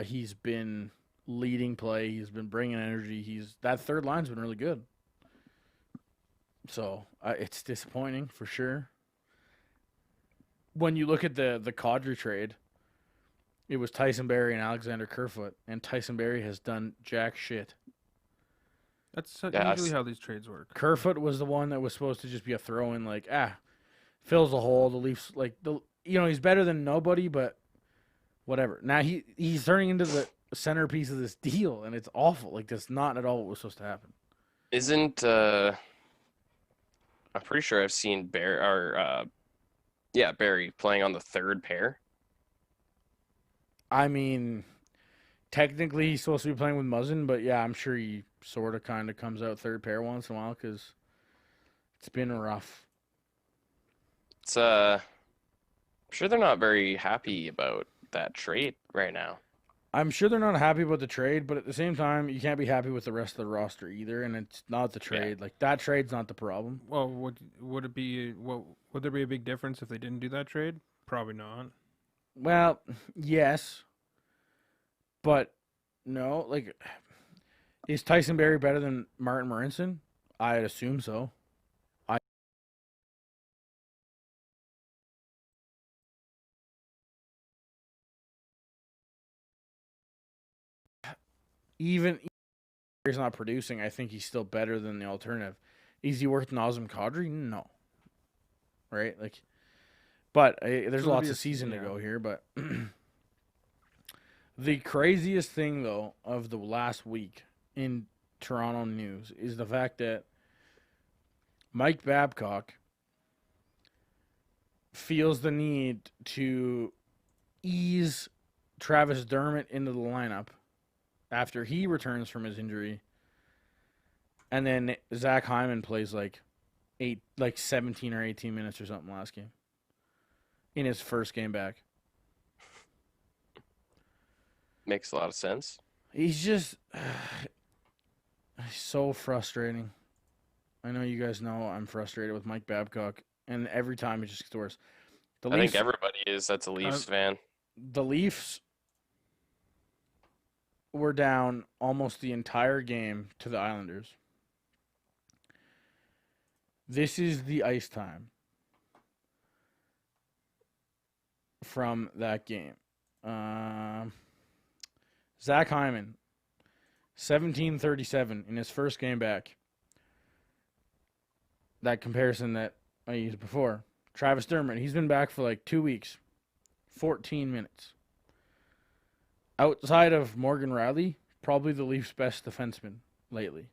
he's been leading play. He's been bringing energy. That third line's been really good. So it's disappointing for sure. When you look at the Kadri trade, it was Tyson Barrie and Alexander Kerfoot, and Tyson Barrie has done jack shit. That's Yeah, usually how these trades work. Kerfoot was the one that was supposed to just be a throw-in, like, fills the hole. The Leafs, he's better than nobody, but whatever. Now he's turning into the centerpiece of this deal, and it's awful. Like, that's not at all what was supposed to happen. Isn't I'm pretty sure I've seen Barry playing on the third pair. I mean, technically he's supposed to be playing with Muzzin, but yeah, I'm sure he sort of kind of comes out third pair once in a while because it's been rough. It's I'm sure they're not very happy about that trade right now. I'm sure they're not happy about the trade, but at the same time, you can't be happy with the rest of the roster either, and it's not the trade. Yeah. Like, that trade's not the problem. Well, would there be a big difference if they didn't do that trade? Probably not. Well, yes, but no. Like, is Tyson Barrie better than Martin Marincin? I'd assume so. Even if he's not producing, I think he's still better than the alternative. Is he worse than Nazem Kadri? No. Right? Like, but there's So lots of season to go here. But the craziest thing, though, of the last week in Toronto news is the fact that Mike Babcock feels the need to ease Travis Dermott into the lineup after he returns from his injury, and then Zach Hyman plays like 17 or 18 minutes or something last game in his first game back. Makes a lot of sense. He's just so frustrating. I know you guys know I'm frustrated with Mike Babcock, and every time it just gets worse. I think everybody is. That's a Leafs fan. The Leafs were down almost the entire game to the Islanders. This is the ice time from that game. Zach Hyman, 17:37 in his first game back. That comparison that I used before. Travis Dermott, he's been back for like 2 weeks. 14 minutes. Outside of Morgan Riley, probably the Leafs' best defenseman lately.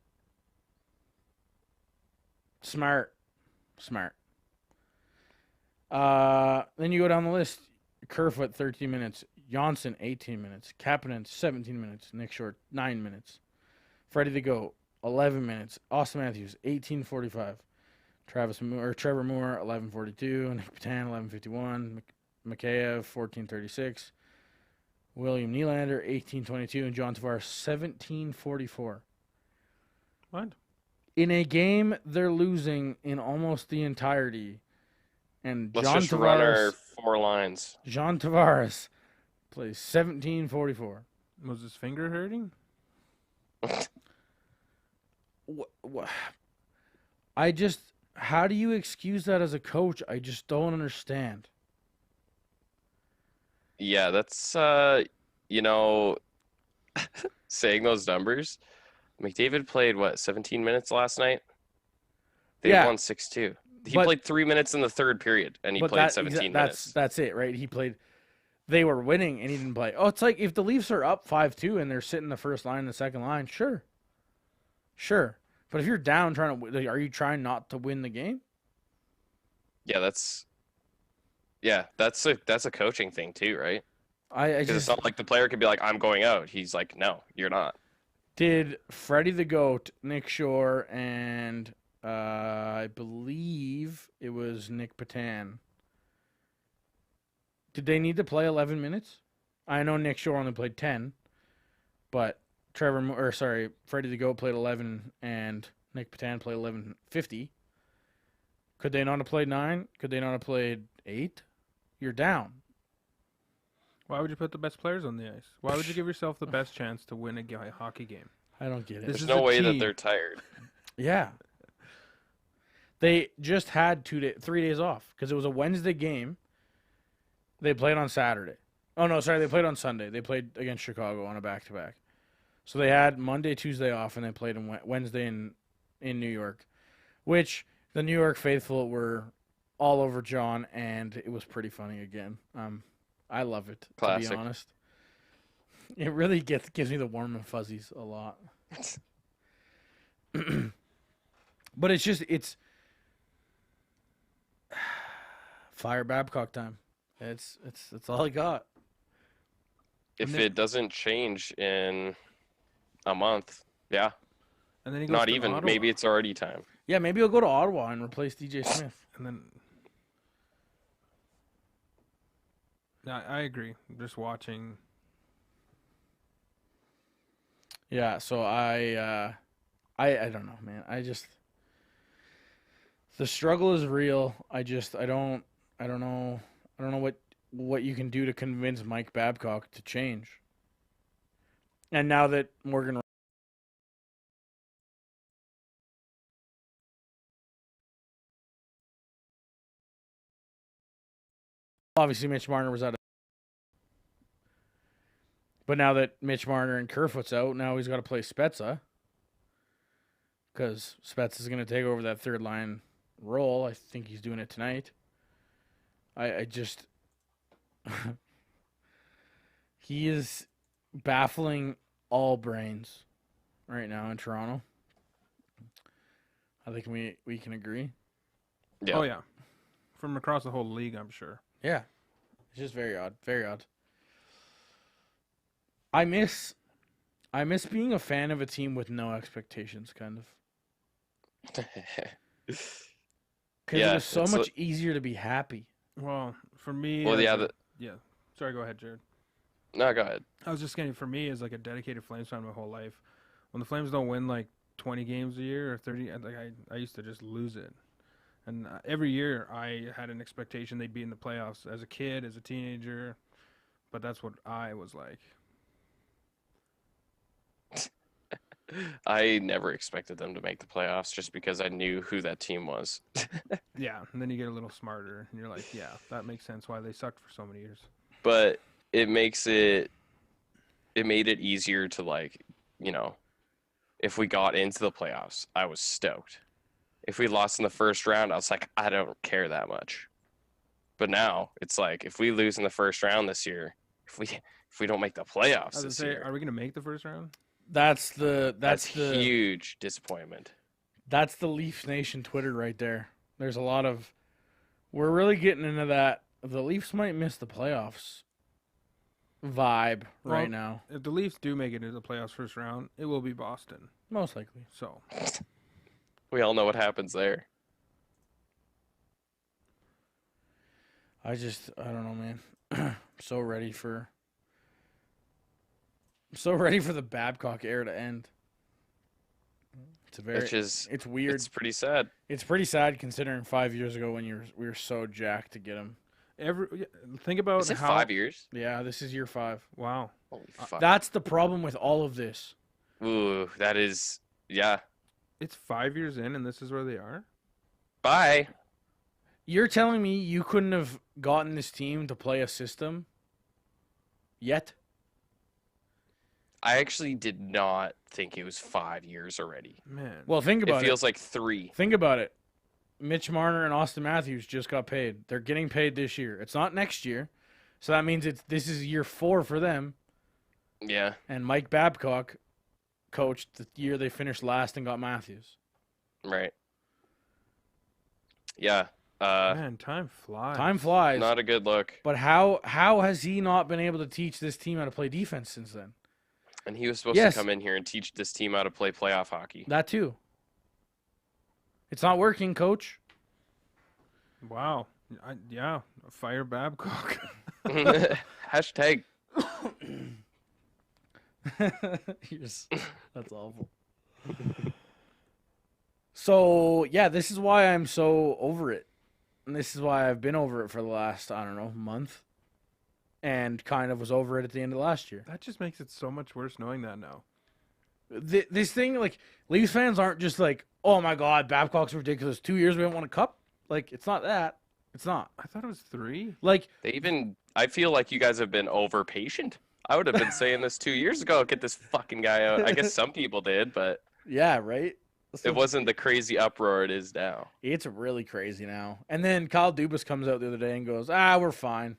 Smart. Then you go down the list. Kerfoot, 13 minutes. Johnson, 18 minutes. Kapanen, 17 minutes. Nick Short, 9 minutes. Freddie the Goat, 11 minutes. Austin Matthews, 18:45. Trevor Moore, 11:42. Nick Patan, 11:51. Mikheyev, 14:36. William Nylander, 18:22. And John Tavares, 17:44. What? In a game they're losing in almost the entirety. And Let's John just run our Tavares, 4 lines. John Tavares plays 17:44. Was his finger hurting? How do you excuse that as a coach? I just don't understand. Yeah, that's you know, saying those numbers. McDavid played what, 17 minutes last night? They Yeah, won 6-2. He but played 3 minutes in the third period, and he but played 17 minutes. that's it, right? He played. They were winning, and he didn't play. Oh, it's like if the Leafs are up 5-2 and they're sitting the first line, and the second line, sure. But if you're down, are you trying not to win the game? Yeah, that's a coaching thing too, right? I Because it's just not like the player could be like, "I'm going out." He's like, "No, you're not." did Freddie the Goat, Nick Shore, and I believe it was Nick Patan. Did they need to play 11 minutes? I know Nick Shore only played 10, but Freddie the Goat played 11 and Nick Patan played 11:50. Could they not have played 9? Could they not have played 8? You're down. Why would you put the best players on the ice? Why would you give yourself the best chance to win a hockey game? I don't get it. This There's is no a way that team. they're tired. Yeah. They just had 3 days off because it was a Wednesday game. They played on Saturday. Oh, no, sorry. They played on Sunday. They played against Chicago on a back-to-back. So they had Monday, Tuesday off, and they played on Wednesday in New York, which the New York faithful were all over John, and it was pretty funny again. I love it, to Classic. be honest. It really gives me the warm and fuzzies a lot. But it's fire Babcock time. That's all I got. If And then- it doesn't change in a month, yeah, And then he goes not to even. Ottawa. Maybe it's already time. Yeah, maybe I'll go to Ottawa and replace DJ Smith. And then, I agree. Just watching. Yeah, so I don't know, man. The struggle is real. I don't know what you can do to convince Mike Babcock to change. And now that Morgan obviously Mitch Marner was out of, but now that Mitch Marner and Kerfoot's out, now he's got to play Spezza because Spezza is going to take over that third line role. I think he's doing it tonight. I just he is baffling all brains right now in Toronto. I think we can agree. Yeah. Oh yeah, from across the whole league, I'm sure. Yeah. It's just very odd. Very odd. I miss being a fan of a team with no expectations, kind of. Because Yeah, it was so it's much easier to be happy. Well, for me. Well, as yeah. a- yeah. Sorry, go ahead, Jared. No, go ahead. I was just saying, for me, as like a dedicated Flames fan my whole life, when the Flames don't win like 20 games a year or 30, I used to just lose it. And every year I had an expectation they'd be in the playoffs as a kid, as a teenager, but that's what I was like. I never expected them to make the playoffs just because I knew who that team was. Yeah, and then you get a little smarter, and you're like, yeah, that makes sense why they sucked for so many years. But it made it easier to, like, if we got into the playoffs, I was stoked. If we lost in the first round, I was like, I don't care that much. But now it's like, if we lose in the first round this year, if we don't make the I playoffs was gonna this say, year, are we gonna make the first round? That's the huge disappointment. That's the Leafs Nation Twitter right there. There's a lot of we're really getting into that the Leafs might miss the playoffs vibe right Well, now. If the Leafs do make it into the playoffs first round, it will be Boston. Most likely. So We all know what happens there. I don't know, man. I'm so ready for the Babcock era to end. It's weird. It's pretty sad. It's pretty sad considering 5 years ago when we were so jacked to get him. think about Is it how 5 years? Yeah, this is year 5. Wow. Holy fuck. That's the problem with all of this. Ooh, that is, yeah. It's 5 years in, and this is where they are. Bye. You're telling me you couldn't have gotten this team to play a system yet? I actually did not think it was 5 years already. Man, Well, think It about it. feels like 3. Think about it. Mitch Marner and Austin Matthews just got paid. They're getting paid this year. It's not next year. So that means this is year 4 for them. Yeah. And Mike Babcock coached the year they finished last and got Matthews. Right. Yeah. man, time flies. Time flies. Not a good look. But how has he not been able to teach this team how to play defense since then? And he was supposed Yes. to come in here and teach this team how to play playoff hockey. That too. It's not working, coach. Wow. Yeah, fire Babcock. Hashtag. That's awful. So, yeah, this is why I'm so over it. And this is why I've been over it for the last, I don't know, month. And kind of was over it at the end of last year. That just makes it so much worse knowing that now. This thing, like, Leafs fans aren't just like, oh my God, Babcock's ridiculous. 2 years we haven't won a cup. Like, it's not that. It's not. I thought it was 3. Like, I feel like you guys have been over patient. I would have been saying this 2 years ago. Get this fucking guy out. I guess some people did, but yeah, right? So it wasn't the crazy uproar it is now. It's really crazy now. And then Kyle Dubas comes out the other day and goes, we're fine.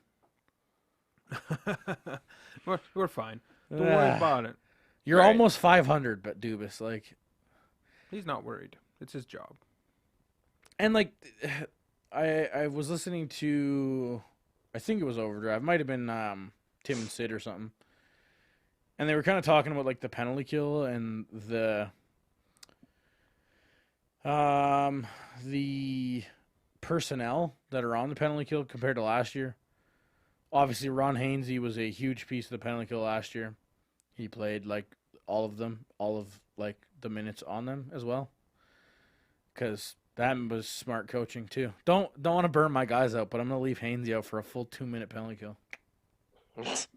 we're fine. Don't worry about it. You're Right. almost 500, but Dubas, like, He's not worried. It's his job. and like, I was listening to, I think it was Overdrive, might have been Tim and Sid or something, and they were kind of talking about like the penalty kill and the personnel that are on the penalty kill compared to last year. Obviously, Ron Hainsey was a huge piece of the penalty kill last year. He played like all of like the minutes on them as well. Because that was smart coaching too. Don't want to burn my guys out, but I'm gonna leave Hainsey out for a full 2-minute penalty kill. Let's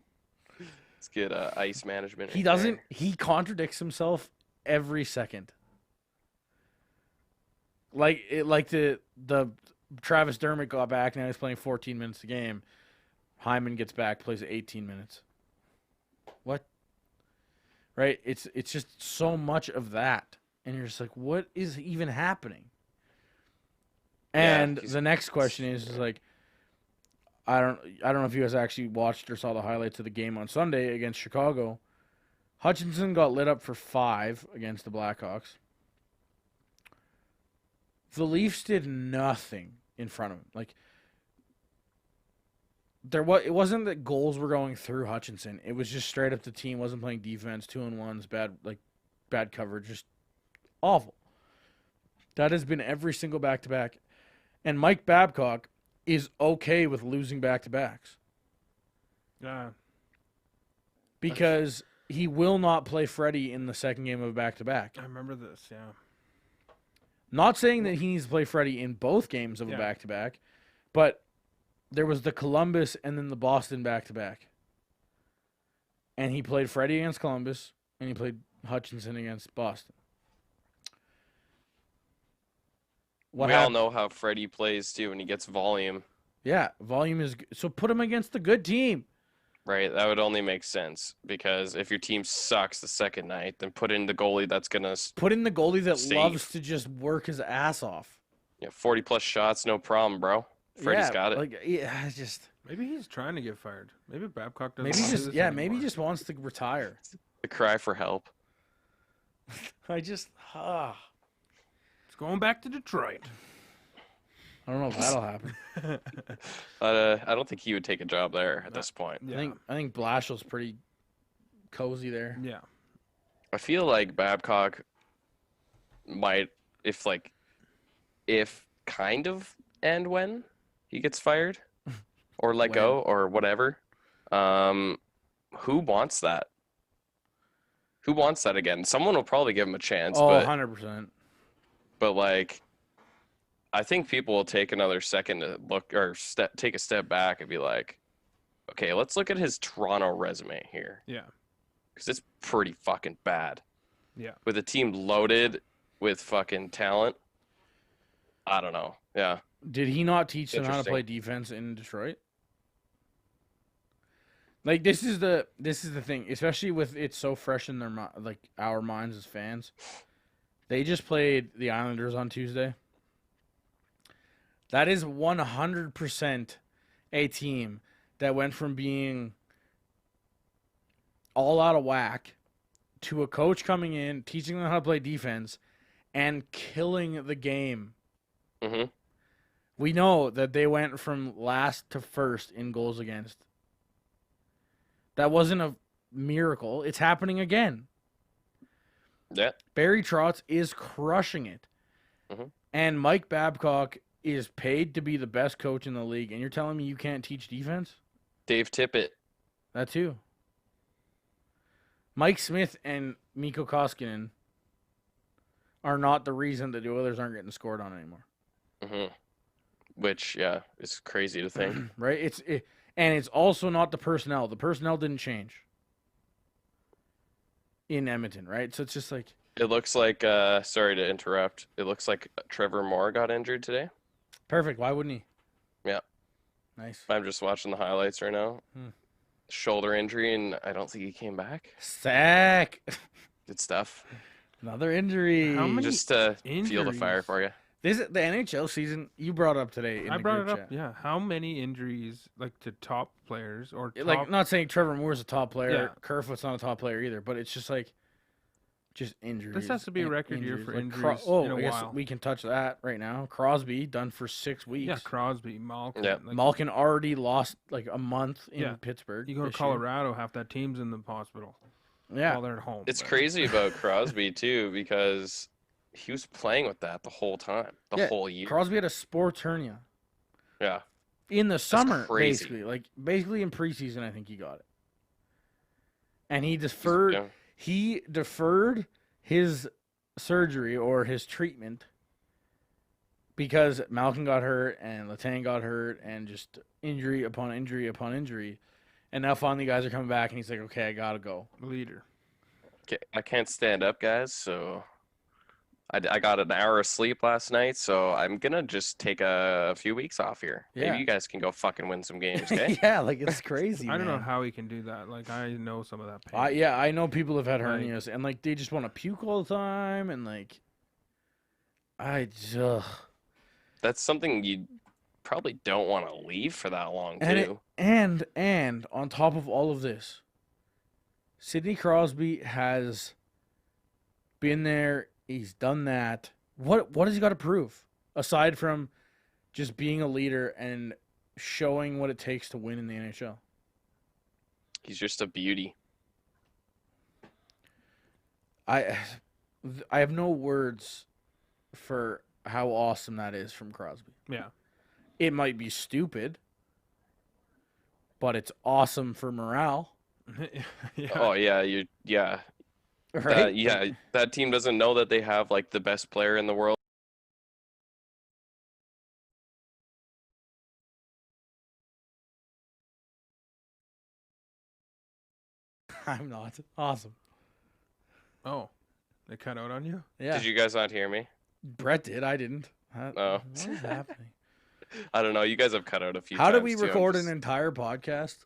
get ice management. He right doesn't. there. He contradicts himself every second. Like the Travis Dermott got back, now he's playing 14 minutes a game. Hyman gets back, plays 18 minutes. What? Right? It's just so much of that. And you're just like, what is even happening? Yeah, And the next question is like, I don't know if you guys actually watched or saw the highlights of the game on Sunday against Chicago. Hutchinson got lit up for 5 against the Blackhawks. The Leafs did nothing in front of him. Like, it wasn't that goals were going through Hutchinson. It was just straight up the team wasn't playing defense, 2-on-1s, bad coverage, just awful. That has been every single back-to-back. And Mike Babcock is okay with losing back-to-backs Yeah. because he will not play Freddie in the second game of a back-to-back. I remember this, yeah. Not saying that he needs to play Freddie in both games of a Yeah. back-to-back, but there was the Columbus and then the Boston back-to-back. And he played Freddie against Columbus, and he played Hutchinson against Boston. We all know how Freddie plays too when he gets volume. Yeah, volume is so put him against the good team. Right, that would only make sense because if your team sucks the second night, then put in the goalie that's gonna Put in the goalie that Safe. loves to just work his ass off. 40 plus shots, no problem, bro. Freddie's Yeah, got it. Like, yeah, it's just Maybe he's trying to get fired. Maybe Babcock doesn't maybe wanna do just this maybe anymore. he just wants to retire. The cry for help. I just It's going back to Detroit. I don't know if that'll happen. I don't think he would take a job there at this point. Yeah. I think Blashill's pretty cozy there. Yeah. I feel like Babcock might, if kind of, and when he gets fired or let go or whatever. Who wants that? Who wants that again? Someone will probably give him a chance, Oh, but 100%. like, I think people will take another second to look or take a step back and be like, okay, let's look at his Toronto resume here Yeah. because it's pretty fucking bad. Yeah. with a team loaded with fucking talent. I don't know. Yeah. Did he not teach them how to Interesting. play defense in Detroit? Like this is the thing, especially with it's so fresh in their like our minds as fans. They just played the Islanders on Tuesday. That is 100% a team that went from being all out of whack to a coach coming in, teaching them how to play defense, and killing the game. Mm-hmm. We know that they went from last to first in goals against. That wasn't a miracle. It's happening again. Yeah. Barry Trotz is crushing it. Mm-hmm. And Mike Babcock is paid to be the best coach in the league. And you're telling me you can't teach defense? Dave Tippett. That too. Mike Smith and Mikko Koskinen are not the reason that the Oilers aren't getting scored on anymore. Mm-hmm. Which, yeah, is crazy to think. Right? And it's also not the personnel. The personnel didn't change in Edmonton, right? So it's just like... It looks like, sorry to interrupt, it looks like Trevor Moore got injured today. Perfect. Why wouldn't he? Yeah. Nice. I'm just watching the highlights right now. Shoulder injury, and I don't think he came back. Sack. Good stuff. Another injury. How many Just to feel the fire injuries? for you. This is the NHL season. You brought up today. In I the brought group it up. chat. Yeah. How many injuries, like to top players or top, Like, not saying Trevor Moore's a top player. Yeah. Kerfoot's not a top player either. But it's just like, just injuries. This has to be a record year for injuries oh, in a I guess while. we can touch that right now. Crosby done for 6 weeks. Yeah, Crosby, Malkin. Yeah. Like, Malkin already lost like a month in Yeah. Pittsburgh. you go to this year. Colorado, half that team's in the hospital Yeah. while they're at home. It's but- crazy about Crosby, too, because he was playing with that the whole time, the Yeah, whole year. Crosby had a sports hernia Yeah. in the summer, crazy. basically in preseason. I think he got it, and he deferred. Yeah. He deferred his surgery or his treatment because Malkin got hurt and Letang got hurt and just injury upon injury upon injury, and now finally guys are coming back and he's like, okay, I gotta go. leader. Okay, I can't stand up, guys, so I got an hour of sleep last night, so I'm gonna just take a few weeks off here. Yeah. Maybe you guys can go fucking win some games, okay? Yeah, like it's crazy. I don't know man. how he can do that. Like I know some of that pain. Yeah, I know people have had Like- hernias and like they just want to puke all the time and like That's something you probably don't want to leave for that long, and too. and on top of all of this, Sidney Crosby has been there. He's done that. What has he got to prove aside from just being a leader and showing what it takes to win in the NHL? He's just a beauty. I have no words for how awesome that is from Crosby. Yeah. It might be stupid, but it's awesome for morale, Yeah. Oh, yeah, right? that team doesn't know that they have, like, the best player in the world. I'm not. Awesome. Oh, they cut out on you. Yeah. Did you guys not hear me? Brett did. I didn't. Oh. What is happening? I don't know. You guys have cut out a few How times, did we too. I'm record just- an entire podcast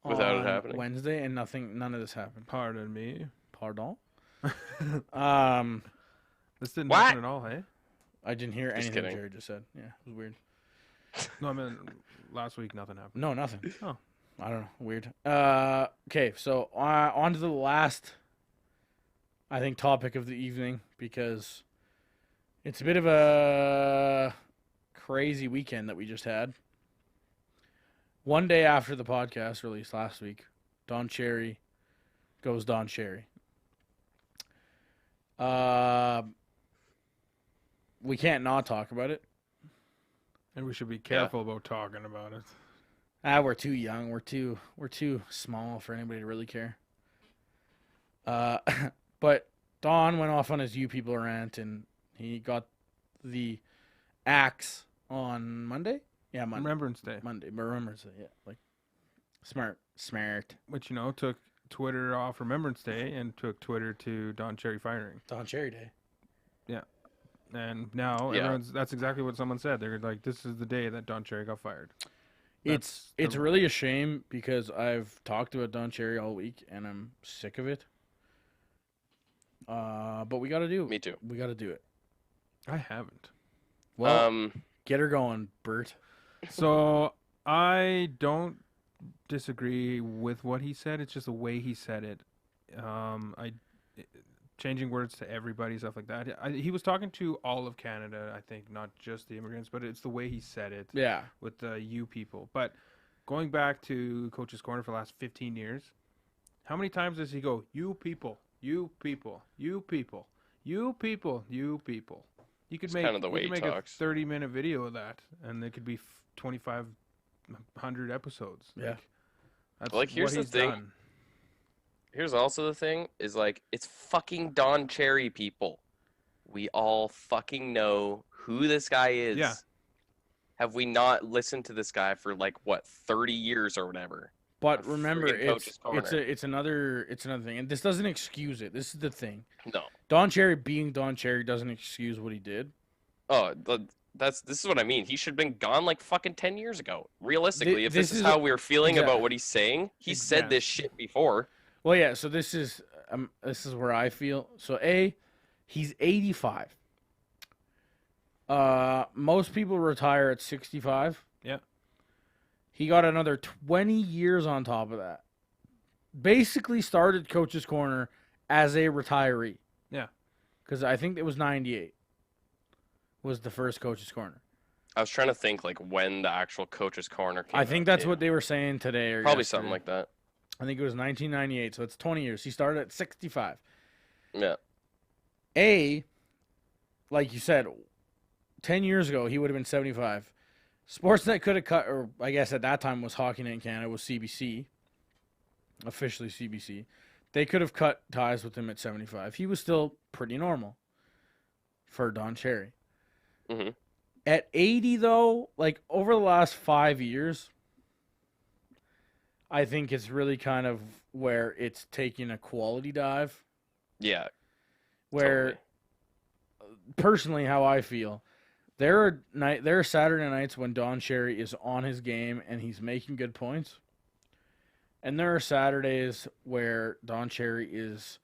Without it on happening? Wednesday and none of this happened? Pardon me. Pardon? This didn't What? happen at all, hey? I didn't hear Just anything kidding. Jared just said. Yeah, it was weird. No, I mean last week nothing happened. No, nothing. Oh. I don't know. Weird. Okay, so on to the last, I think, topic of the evening because it's a bit of a crazy weekend that we just had. One day after the podcast released last week, Don Cherry goes Don Cherry. We can't not talk about it. And we should be careful about talking about it. We're too young. We're too small for anybody to really care. But Don went off on his "You People" rant, and he got the axe on Monday. Yeah, Monday. Remembrance Day. Monday, but Remembrance Day. Yeah, like smart. Which, you know, took Twitter off Remembrance Day and took Twitter to Don Cherry firing. Don Cherry Day. And now Yeah. that's exactly what someone said. They're like, this is the day that Don Cherry got fired. It's really a shame because I've talked about Don Cherry all week and I'm sick of it. But we got to do it. Me too. We got to do it. I haven't. Well, get her going, Bert. So I don't disagree with what he said. It's just the way he said it. Changing words to everybody, stuff like that. He was talking to all of Canada, I think, not just the immigrants, but it's the way he said it. Yeah. With the you people. But going back to Coach's Corner for the last 15 years, how many times does he go, you people, you people, you people, you people, you people? You could It's make, kind of the you way could he make talks. a 30-minute video of that, and it could be 2,500 episodes. Yeah. That's Like, here's what the he's thing. done. Here's also the thing is like it's fucking Don Cherry, people. We all fucking know who this guy is. Yeah. Have we not listened to this guy for like what 30 years or whatever? But A remember, friggin' Coach's Corner. it's another thing, and this doesn't excuse it. This is the thing. No. Don Cherry being Don Cherry doesn't excuse what he did. Oh, this is what I mean. He should have been gone like fucking 10 years ago. Realistically, if this this is is how we're feeling exactly. about what he's saying, he said Yeah. this shit before. Well, yeah. So this is where I feel. So he's 85. Most people retire at 65. Yeah. He got another 20 years on top of that. Basically started Coach's Corner as a retiree. Yeah. Because I think it was 98 was the first Coach's Corner. I was trying to think like when the actual Coach's Corner came I think out, that's too. what they were saying today. Or Probably yesterday. something like that. I think it was 1998, so it's 20 years. He started at 65. Yeah. Like you said, 10 years ago, he would have been 75. Sportsnet could have cut, or I guess at that time was HockeyNet in Canada, was CBC, officially CBC. They could have cut ties with him at 75. He was still pretty normal for Don Cherry. Mhm. At 80, though, like over the last 5 years, I think it's really kind of where it's taking a quality dive. Yeah. Where, personally, how I feel, there are Saturday nights when Don Cherry is on his game and he's making good points, and there are Saturdays where Don Cherry is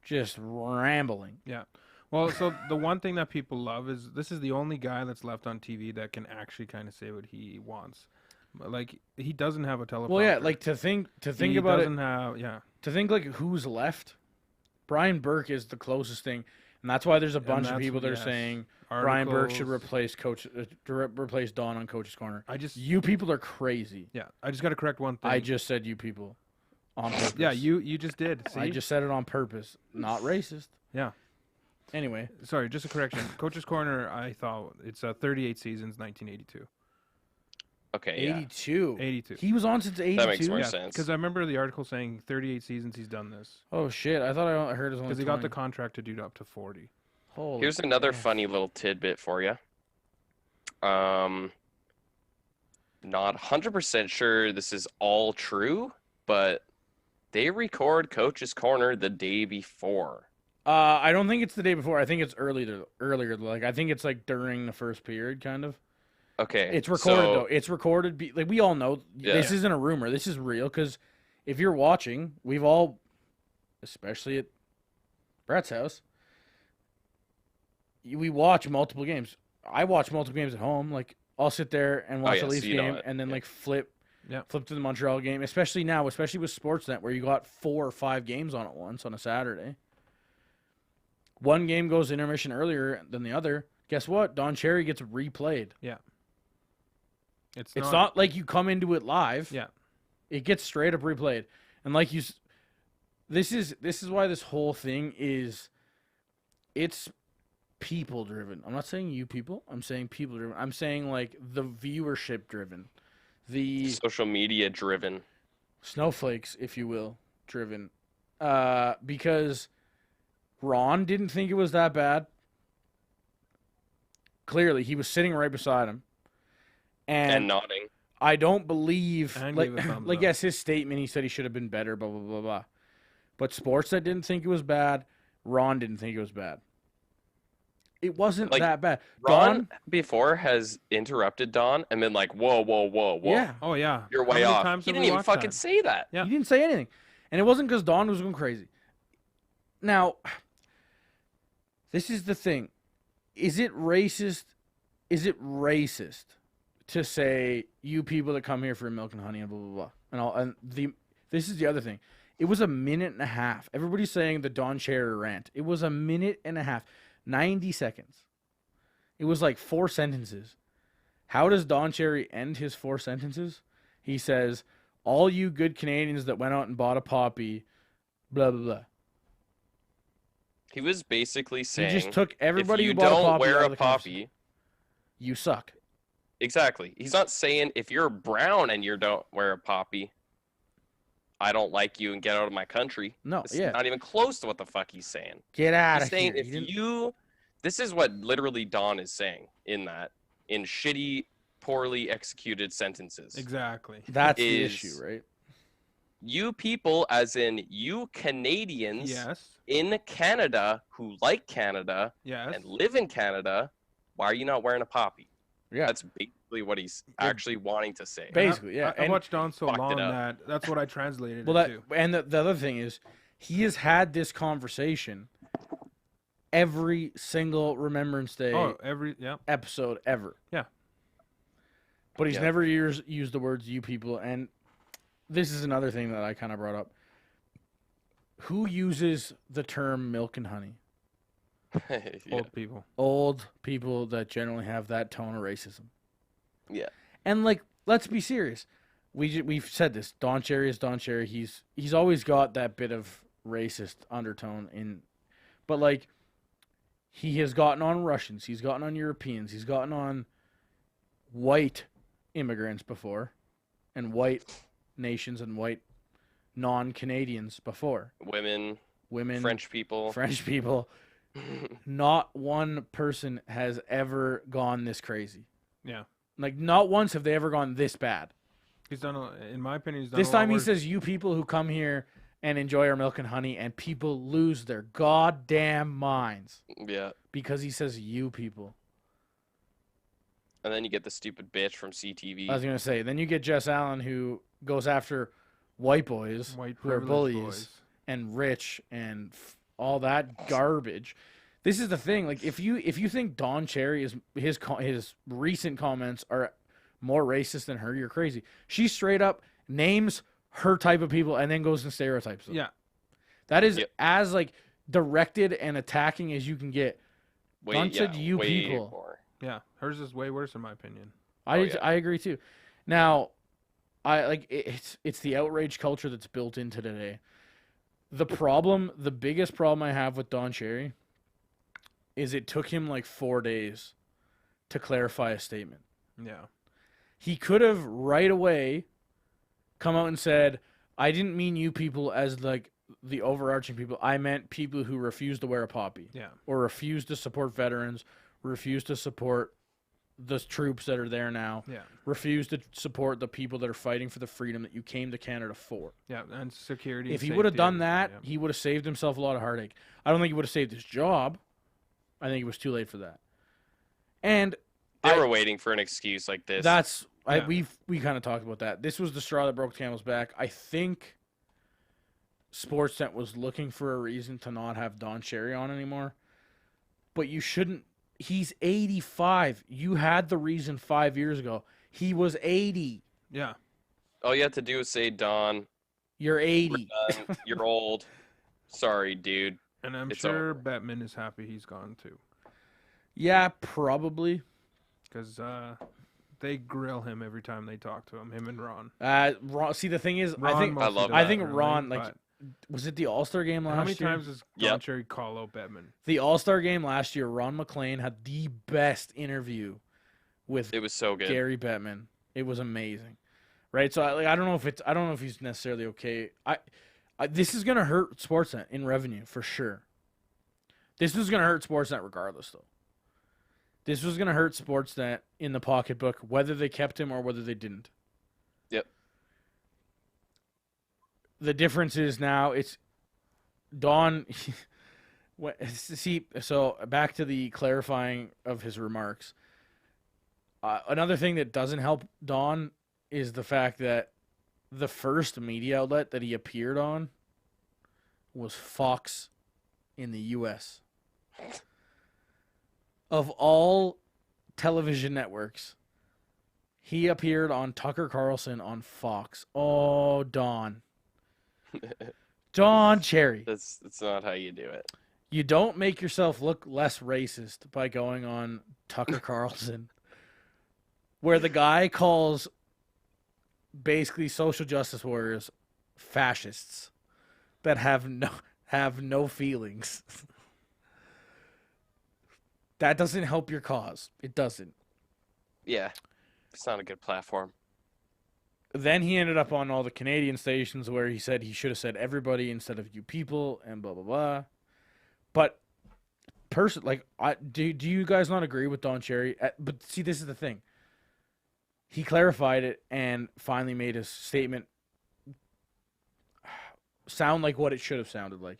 just rambling. Yeah. Well, so the one thing that people love is this is the only guy that's left on TV that can actually kind of say what he wants. Like, he doesn't have a teleprompter. Well, yeah, like to think he about it. doesn't have, yeah. To think like who's left. Brian Burke is the closest thing, and that's why there's a bunch of that's- people that are yes. saying Brian Burke should Articles. replace Don on Coach's Corner. You people are crazy. yeah. I just got to correct one thing. I just said you people on purpose. yeah. You just did. See? I just said it on purpose, not racist. Yeah. Anyway, Sorry, just a correction. Coach's Corner. I thought it's 38 seasons, 1982. Okay. Yeah. 82. 82. He was on since 82. That makes more Yeah, sense. because I remember the article saying 38 seasons he's done this. Oh shit! I thought I heard it was only Because he got the 20. contract to do up to 40. Holy Here's another crap. funny little tidbit for you. Not 100% sure this is all true, but they record Coach's Corner the day before. I don't think it's the day before. I think it's earlier. Like I think it's like during the first period, kind of. Okay. It's recorded so, though. It's recorded. Like we all know, this Yeah. isn't a rumor. This is real. Because if you're watching, we've all, especially at Brett's house, we watch multiple games. I watch multiple games at home. Like I'll sit there and watch yeah, the Leafs so you know game it. and then Yeah. like flip Yeah. to the Montreal game. Especially now, especially with Sportsnet, where you got 4 or 5 games on at once on a Saturday. One game goes intermission earlier than the other. Guess what? Don Cherry gets replayed. It's Not like you come into it live. Yeah. It gets straight up replayed. And like this is why this whole thing is, it's people driven. I'm not saying you people. I'm saying people driven. I'm saying like the viewership driven. The social media driven. snowflakes, if you will, driven. Because Ron didn't think it was that bad. Clearly, he was sitting right beside him. And nodding. I don't believe And like gave a thumbs like up. yes, his statement he said he should have been better, blah blah blah blah. But Sportsnet didn't think it was bad. Ron didn't think it was bad. It wasn't Like, that bad. Ron Don, before has interrupted Don and been like, "Whoa, whoa, whoa, whoa! yeah, Oh yeah. You're How way many off." times He have didn't we even watched fucking that? say that. Yeah. he didn't say anything, and it wasn't because Don was going crazy. Now, this is the thing: is it racist? Is it racist to say you people that come here for milk and honey and blah blah blah and all? And this is the other thing. It was a minute and a half. Everybody's saying the Don Cherry rant. It was a minute and a half, 90 seconds. It was like 4 sentences. How does Don Cherry end his 4 sentences? He says, "All you good Canadians that went out and bought a poppy, blah blah blah." He was basically saying, He just took everybody if you who bought a don't poppy wear out a of the conversation. poppy, You suck. exactly. He's not saying if you're brown and you don't wear a poppy, I don't like you and get out of my country. No, It's yeah. not even close to what the fuck he's saying. Get out He's of saying here. if You didn't- you, this is what literally Don is saying in shitty, poorly executed sentences. Exactly. That's the is- issue, right? You people, as in you Canadians Yes. in Canada who like Canada Yes. and live in Canada, why are you not wearing a poppy? Yeah. That's basically what he's actually wanting to say. Basically, yeah. I And- watched Don so fucked it long up. that that's what I translated Well, it that to. and the other thing is, he has had this conversation every single Remembrance Day Oh, yeah. episode ever. Yeah. But he's Yeah. never used the words "you people," and this is another thing that I kind of brought up. Who uses the term "milk and honey"? Yeah. Old people. Old people that generally have that tone of racism. Yeah. And like, let's be serious. We've said this. Don Cherry is Don Cherry. He's always got that bit of racist undertone in, but like, he has gotten on Russians. He's gotten on Europeans. He's gotten on white immigrants before, and white nations and white non-Canadians before. Women, Women, French people. French people. Not one person has ever gone this crazy. Yeah. Like, not once have they ever gone this bad. He's done, in my opinion, he's done This a lot time he worse. says, "You people who come here and enjoy our milk and honey," and people lose their goddamn minds Yeah. because he says "you people." And then you get the stupid bitch from CTV. I was gonna say. Then you get Jess Allen, who goes after white boys White who are privileged bullies boys. and rich and all that garbage. This is the thing. Like, if you think Don Cherry is his recent comments are more racist than her, you're crazy. She straight up names her type of people and then goes and stereotypes them. Yeah. That is Yep. as like directed and attacking as you can get. Way, Don said you way people. more. Yeah. Hers is way worse in my opinion. I Oh, yeah. I agree too. Now, I like it's the outrage culture that's built into today. The biggest problem I have with Don Cherry is it took him like 4 days to clarify a statement. Yeah. He could have right away come out and said, "I didn't mean you people as like the overarching people. I meant people who refuse to wear a poppy Yeah. or refuse to support veterans, refuse to support the troops that are there now, Yeah. refuse to support the people that are fighting for the freedom that you came to Canada for." Yeah. And security. If and he would have safety, done that, everything, he would have saved himself a lot of heartache. I don't think he would have saved his job. I think it was too late for that. And They were waiting for an excuse like this. that's Yeah. we kind of talked about that. This was the straw that broke the camel's back. I think Sportsnet was looking for a reason to not have Don Cherry on anymore. But you shouldn't. He's 85. You had the reason 5 years ago. He was 80. Yeah. All you have to do is say, "Don, You're 80. you're old. Sorry, dude." And I'm It's sure over. Batman is happy he's gone too. Yeah, probably. Because they grill him every time they talk to him and Ron. Ron, see, the thing is, Ron I think mostly love does I think grilling, Ron, like, but was it the All-Star game last how many year? times does Don Yep. Cherry call out Batman? The All-Star game last year, Ron McClain had the best interview with It was so good. Gary Bettman. It was amazing, right? So I don't know if he's necessarily okay. This is gonna hurt Sportsnet in revenue for sure. This was gonna hurt Sportsnet regardless, though. This was gonna hurt Sportsnet in the pocketbook, whether they kept him or whether they didn't. the difference is now it's Don. See, so back to the clarifying of his remarks. Another thing that doesn't help Don is the fact that the first media outlet that he appeared on was Fox in the U.S. Of all television networks, he appeared on Tucker Carlson on Fox. Oh, Don. Don Cherry. That's not how you do it. You don't make yourself look less racist by going on Tucker Carlson, where the guy calls basically social justice warriors fascists that have no feelings. That doesn't help your cause. It doesn't. Yeah, it's not a good platform. Then he ended up on all the Canadian stations where he said he should have said everybody instead of you people and blah blah blah. But do you guys not agree with Don Cherry? But see, this is the thing. He clarified it and finally made his statement sound like what it should have sounded like.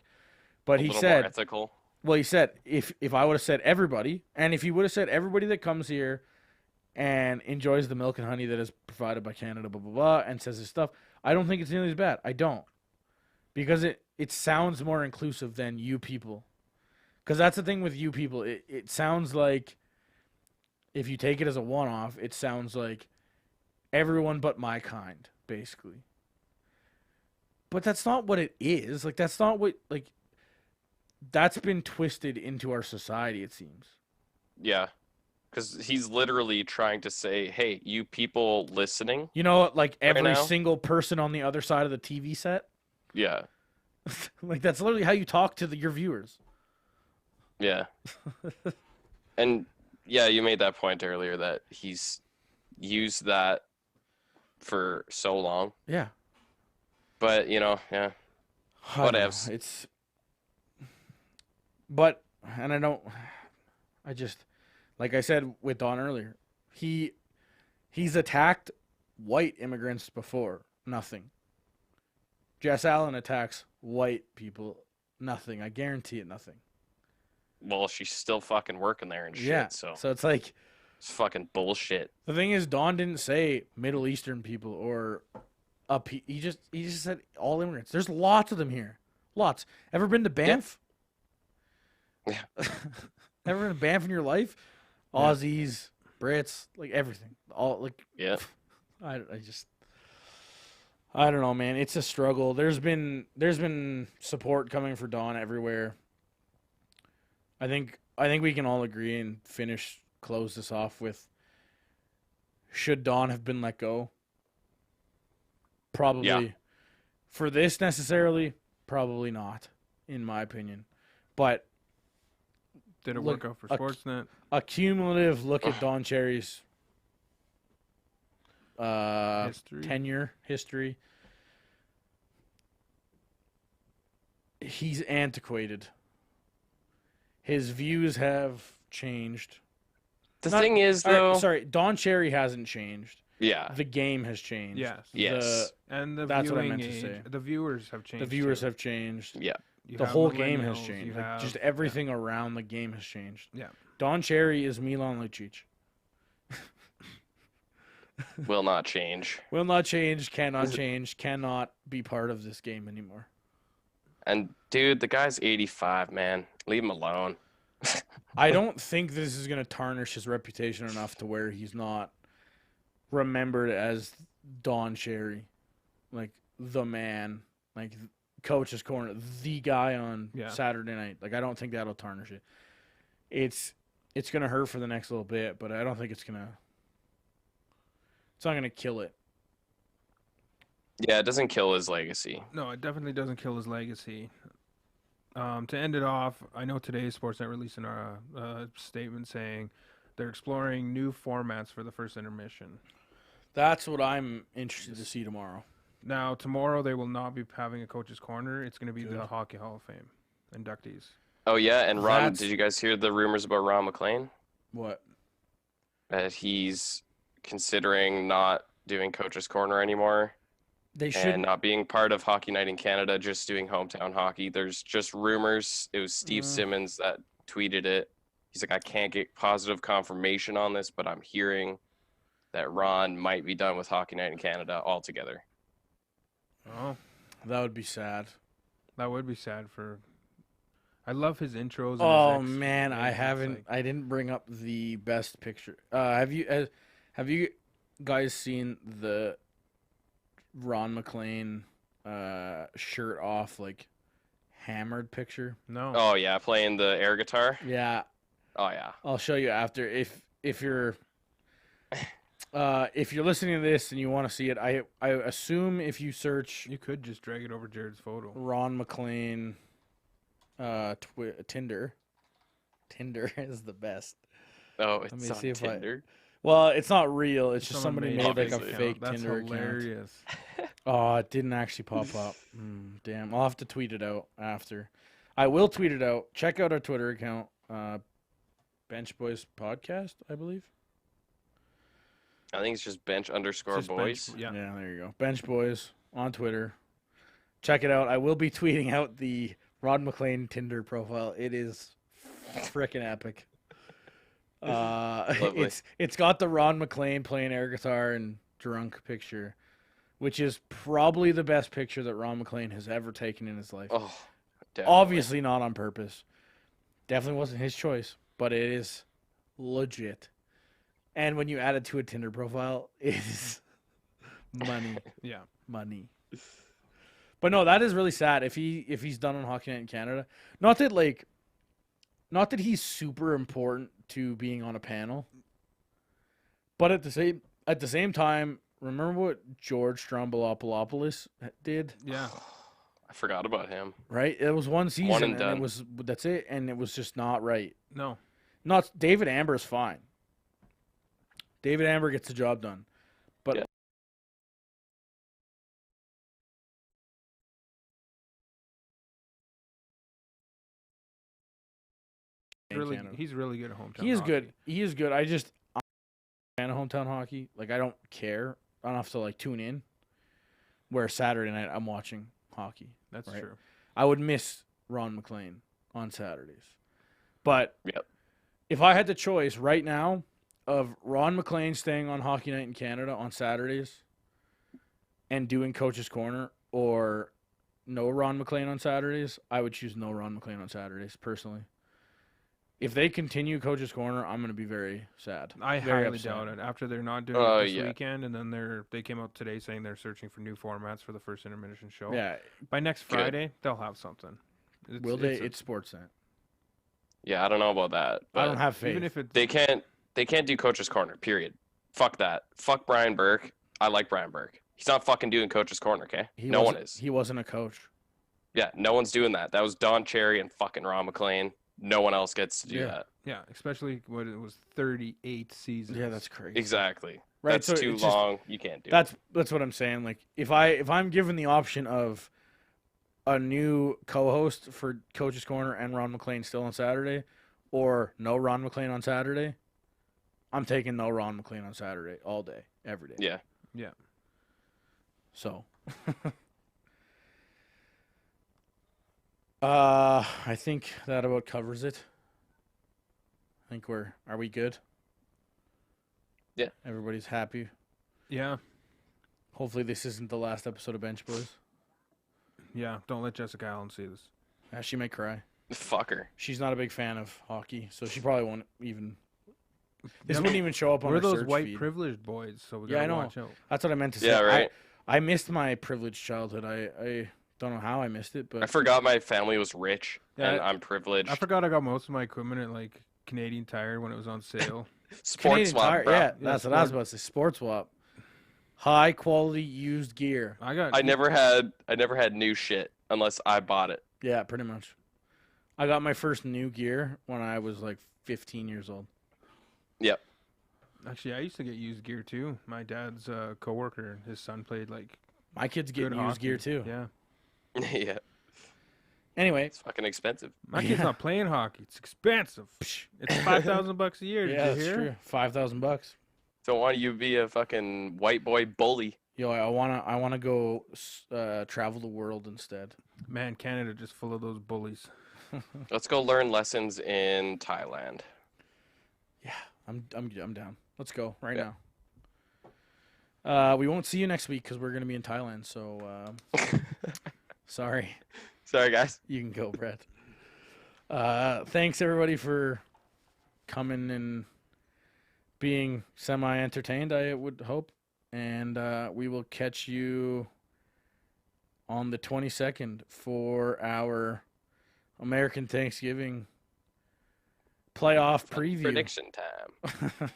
But he said, more ethical. Well, he said if I would have said everybody, and if he would have said everybody that comes here and enjoys the milk and honey that is provided by Canada, blah blah blah, and says this stuff, I don't think it's nearly as bad. I don't, because it sounds more inclusive than you people. Because that's the thing with you people. It sounds like, if you take it as a one-off, it sounds like everyone but my kind, basically. But that's not what it is. Like, that's not what, like, that's been twisted into our society, it seems. Yeah. Because he's literally trying to say, hey, you people listening. You know, like every right single person on the other side of the TV set. Yeah. Like, that's literally how you talk to your viewers. Yeah. And yeah, you made that point earlier that he's used that for so long. Yeah. But, yeah. Whatevs. It's. But, and I just, like I said with Don earlier, he's attacked white immigrants before. Nothing. Jess Allen attacks white people. Nothing. I guarantee it, nothing. Well, she's still fucking working there and shit, Yeah. so it's like, it's fucking bullshit. the thing is, Don didn't say Middle Eastern people or he just said all immigrants. There's lots of them here. Lots. Ever been to Banff? Yeah. Ever been to Banff in your life? Aussies, Brits, like everything. All like Yeah. I don't know, man. It's a struggle. There's been support coming for Don everywhere. I think we can all agree and close this off with, should Don have been let go? Probably. Yeah. For this necessarily, probably not, in my opinion. But Did it work out for Sportsnet? a cumulative look at Don Cherry's tenure history. He's antiquated. His views have changed. The thing is, though. Don Cherry hasn't changed. Yeah. The game has changed. Yes. Yes. And the That's what I viewing meant to age, say. the viewers have changed. The viewers too. have changed. Yeah. You The have whole game has millennials, changed. you Like, have- just everything around the game has changed. Yeah. Don Cherry is Milan Lucic. Will not change. Will not change, cannot change, cannot be part of this game anymore. And dude, the guy's 85, man. Leave him alone. I don't think this is going to tarnish his reputation enough to where he's not remembered as Don Cherry, like the man, like coach's corner, the guy on Saturday night. Like, I don't think that'll tarnish it. It's going to hurt for the next little bit, but I don't think it's not going to kill it. Yeah, it doesn't kill his legacy. No, it definitely doesn't kill his legacy. To end it off, I know today Sportsnet released a statement saying they're exploring new formats for the first intermission. That's what I'm interested to see tomorrow. Now, tomorrow they will not be having a coach's corner. It's going to be the Hockey Hall of Fame inductees. Oh, yeah, and Ron, did you guys hear the rumors about Ron McLean? What? That he's considering not doing coach's corner anymore. They and should. not being part of Hockey Night in Canada, just doing hometown hockey. There's just rumors. It was Steve Simmons that tweeted it. He's like, I can't get positive confirmation on this, but I'm hearing that Ron might be done with Hockey Night in Canada altogether. Oh, That would be sad. that would be sad for. I love his intros. And Oh his man, I it's haven't. like- I didn't bring up the best picture. Have you guys seen the Ron McLean shirt off, like hammered picture? no. Oh yeah, playing the air guitar. Yeah, Oh yeah. I'll show you after. If you're listening to this and you want to see it, I assume if you search You could just drag it over Jared's photo. Ron McLean Tinder is the best. Oh, me it's on see if I- Tinder. Well, it's not real. It's just Someone somebody made made it. like a Obviously. fake That's Tinder account. hilarious. Oh, it didn't actually pop up. Damn. I'll have to tweet it out after. I will tweet it out. Check out our Twitter account. Bench Boys Podcast, I believe. I think it's just bench underscore Just boys. bench- yeah. Yeah, there you go. Bench Boys on Twitter. Check it out. I will be tweeting out the Rod McLean Tinder profile. It is freaking epic. Lovely. It's got the Ron McLean playing air guitar and drunk picture, which is probably the best picture that Ron McLean has ever taken in his life. Oh, definitely. Obviously not on purpose. Definitely wasn't his choice, but it is legit. And when you add it to a Tinder profile, it is money. Yeah. Money. But no, that is really sad if he's done on Hockey Night in Canada. Not that he's super important to being on a panel. But at the same time, remember what George Stroumboulopoulos did? Yeah. I forgot about him. Right? It was one season and done. that's it, and it was just not right. No. Not David Amber is fine. David Amber gets the job done. But Yeah. He's really good at hometown. He is hockey. good. He is good. I'm a fan of hometown hockey. Like, I don't care enough to like tune in. Where Saturday night I'm watching hockey. That's right? true. I would miss Ron McLean on Saturdays. But Yep. if I had the choice right now of Ron McLean staying on Hockey Night in Canada on Saturdays and doing Coach's Corner, or no Ron McLean on Saturdays, I would choose no Ron McLean on Saturdays, personally. If they continue Coach's Corner, I'm going to be very sad. I Very highly upset. doubt it. After they're not doing Oh, it this yeah. weekend, and then they came out today saying they're searching for new formats for the first intermission show. Yeah. By next Good. Friday, they'll have something. Will they? It's Sportsnet. Yeah, I don't know about that. But I don't have faith. even if it's They can't do Coach's Corner. Period. Fuck that. Fuck Brian Burke. I like Brian Burke. He's not fucking doing Coach's Corner. Okay. No one is. He wasn't a coach. Yeah, no one's doing that. That was Don Cherry and fucking Ron McLean. No one else gets to do Yeah. that. yeah, especially when it was 38 seasons. Yeah, that's crazy. Exactly. Right, That's so too it's just- long. You can't do it. That's what I'm saying. Like, if I'm given the option of a new co-host for Coach's Corner and Ron McLean still on Saturday, or no Ron McLean on Saturday, I'm taking no Ron McLean on Saturday all day, every day. Yeah. Yeah. So, I think that about covers it. I think are we good? Yeah. Everybody's happy. Yeah. Hopefully this isn't the last episode of Bench Boys. Yeah. Don't let Jessica Allen see this. She may cry. Fucker. She's not a big fan of hockey, so she probably won't even. This Yeah, wouldn't even show up on We're her those search white feed. privileged boys, so we Yeah, gotta I know. watch out. That's what I meant to say. Yeah, right. I missed my privileged childhood. I don't know how I missed it, but I forgot my family was rich Yeah, and I'm privileged. I forgot I got most of my equipment at like Canadian Tire when it was on sale. Sports Canadian swap, Tire- bro. Yeah, that's what I was about to say. Sports swap. High quality used gear. I I never had new shit unless I bought it. Yeah, pretty much. I got my first new gear when I was like 15 years old. Yep. Actually, I used to get used gear too. My dad's coworker, his son played like My kids get good used hockey. gear too. Yeah. Yeah. Anyway, It's fucking expensive. My kid's Yeah. not playing hockey. It's expensive. It's $5,000 a year. Did yeah, you that's hear? true. $5,000. Don't want you to be a fucking white boy bully. Yo, I wanna go travel the world instead. Man, Canada just full of those bullies. Let's go learn lessons in Thailand. Yeah, I'm down. Let's go right Yeah. now. We won't see you next week because we're gonna be in Thailand. So sorry. Sorry, guys. You can go, Brett. Thanks everybody for coming and being semi-entertained, I would hope. And we will catch you on the 22nd for our American Thanksgiving playoff preview. Prediction time.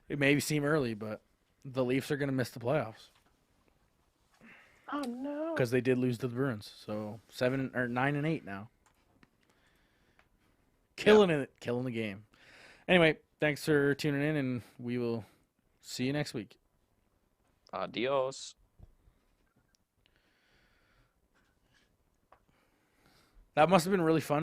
It may seem early, but the Leafs are going to miss the playoffs. Oh no. Because they did lose to the Bruins. So 9-8 now. Killing the game. Anyway, thanks for tuning in, and we will see you next week. Adios. That must have been really fun.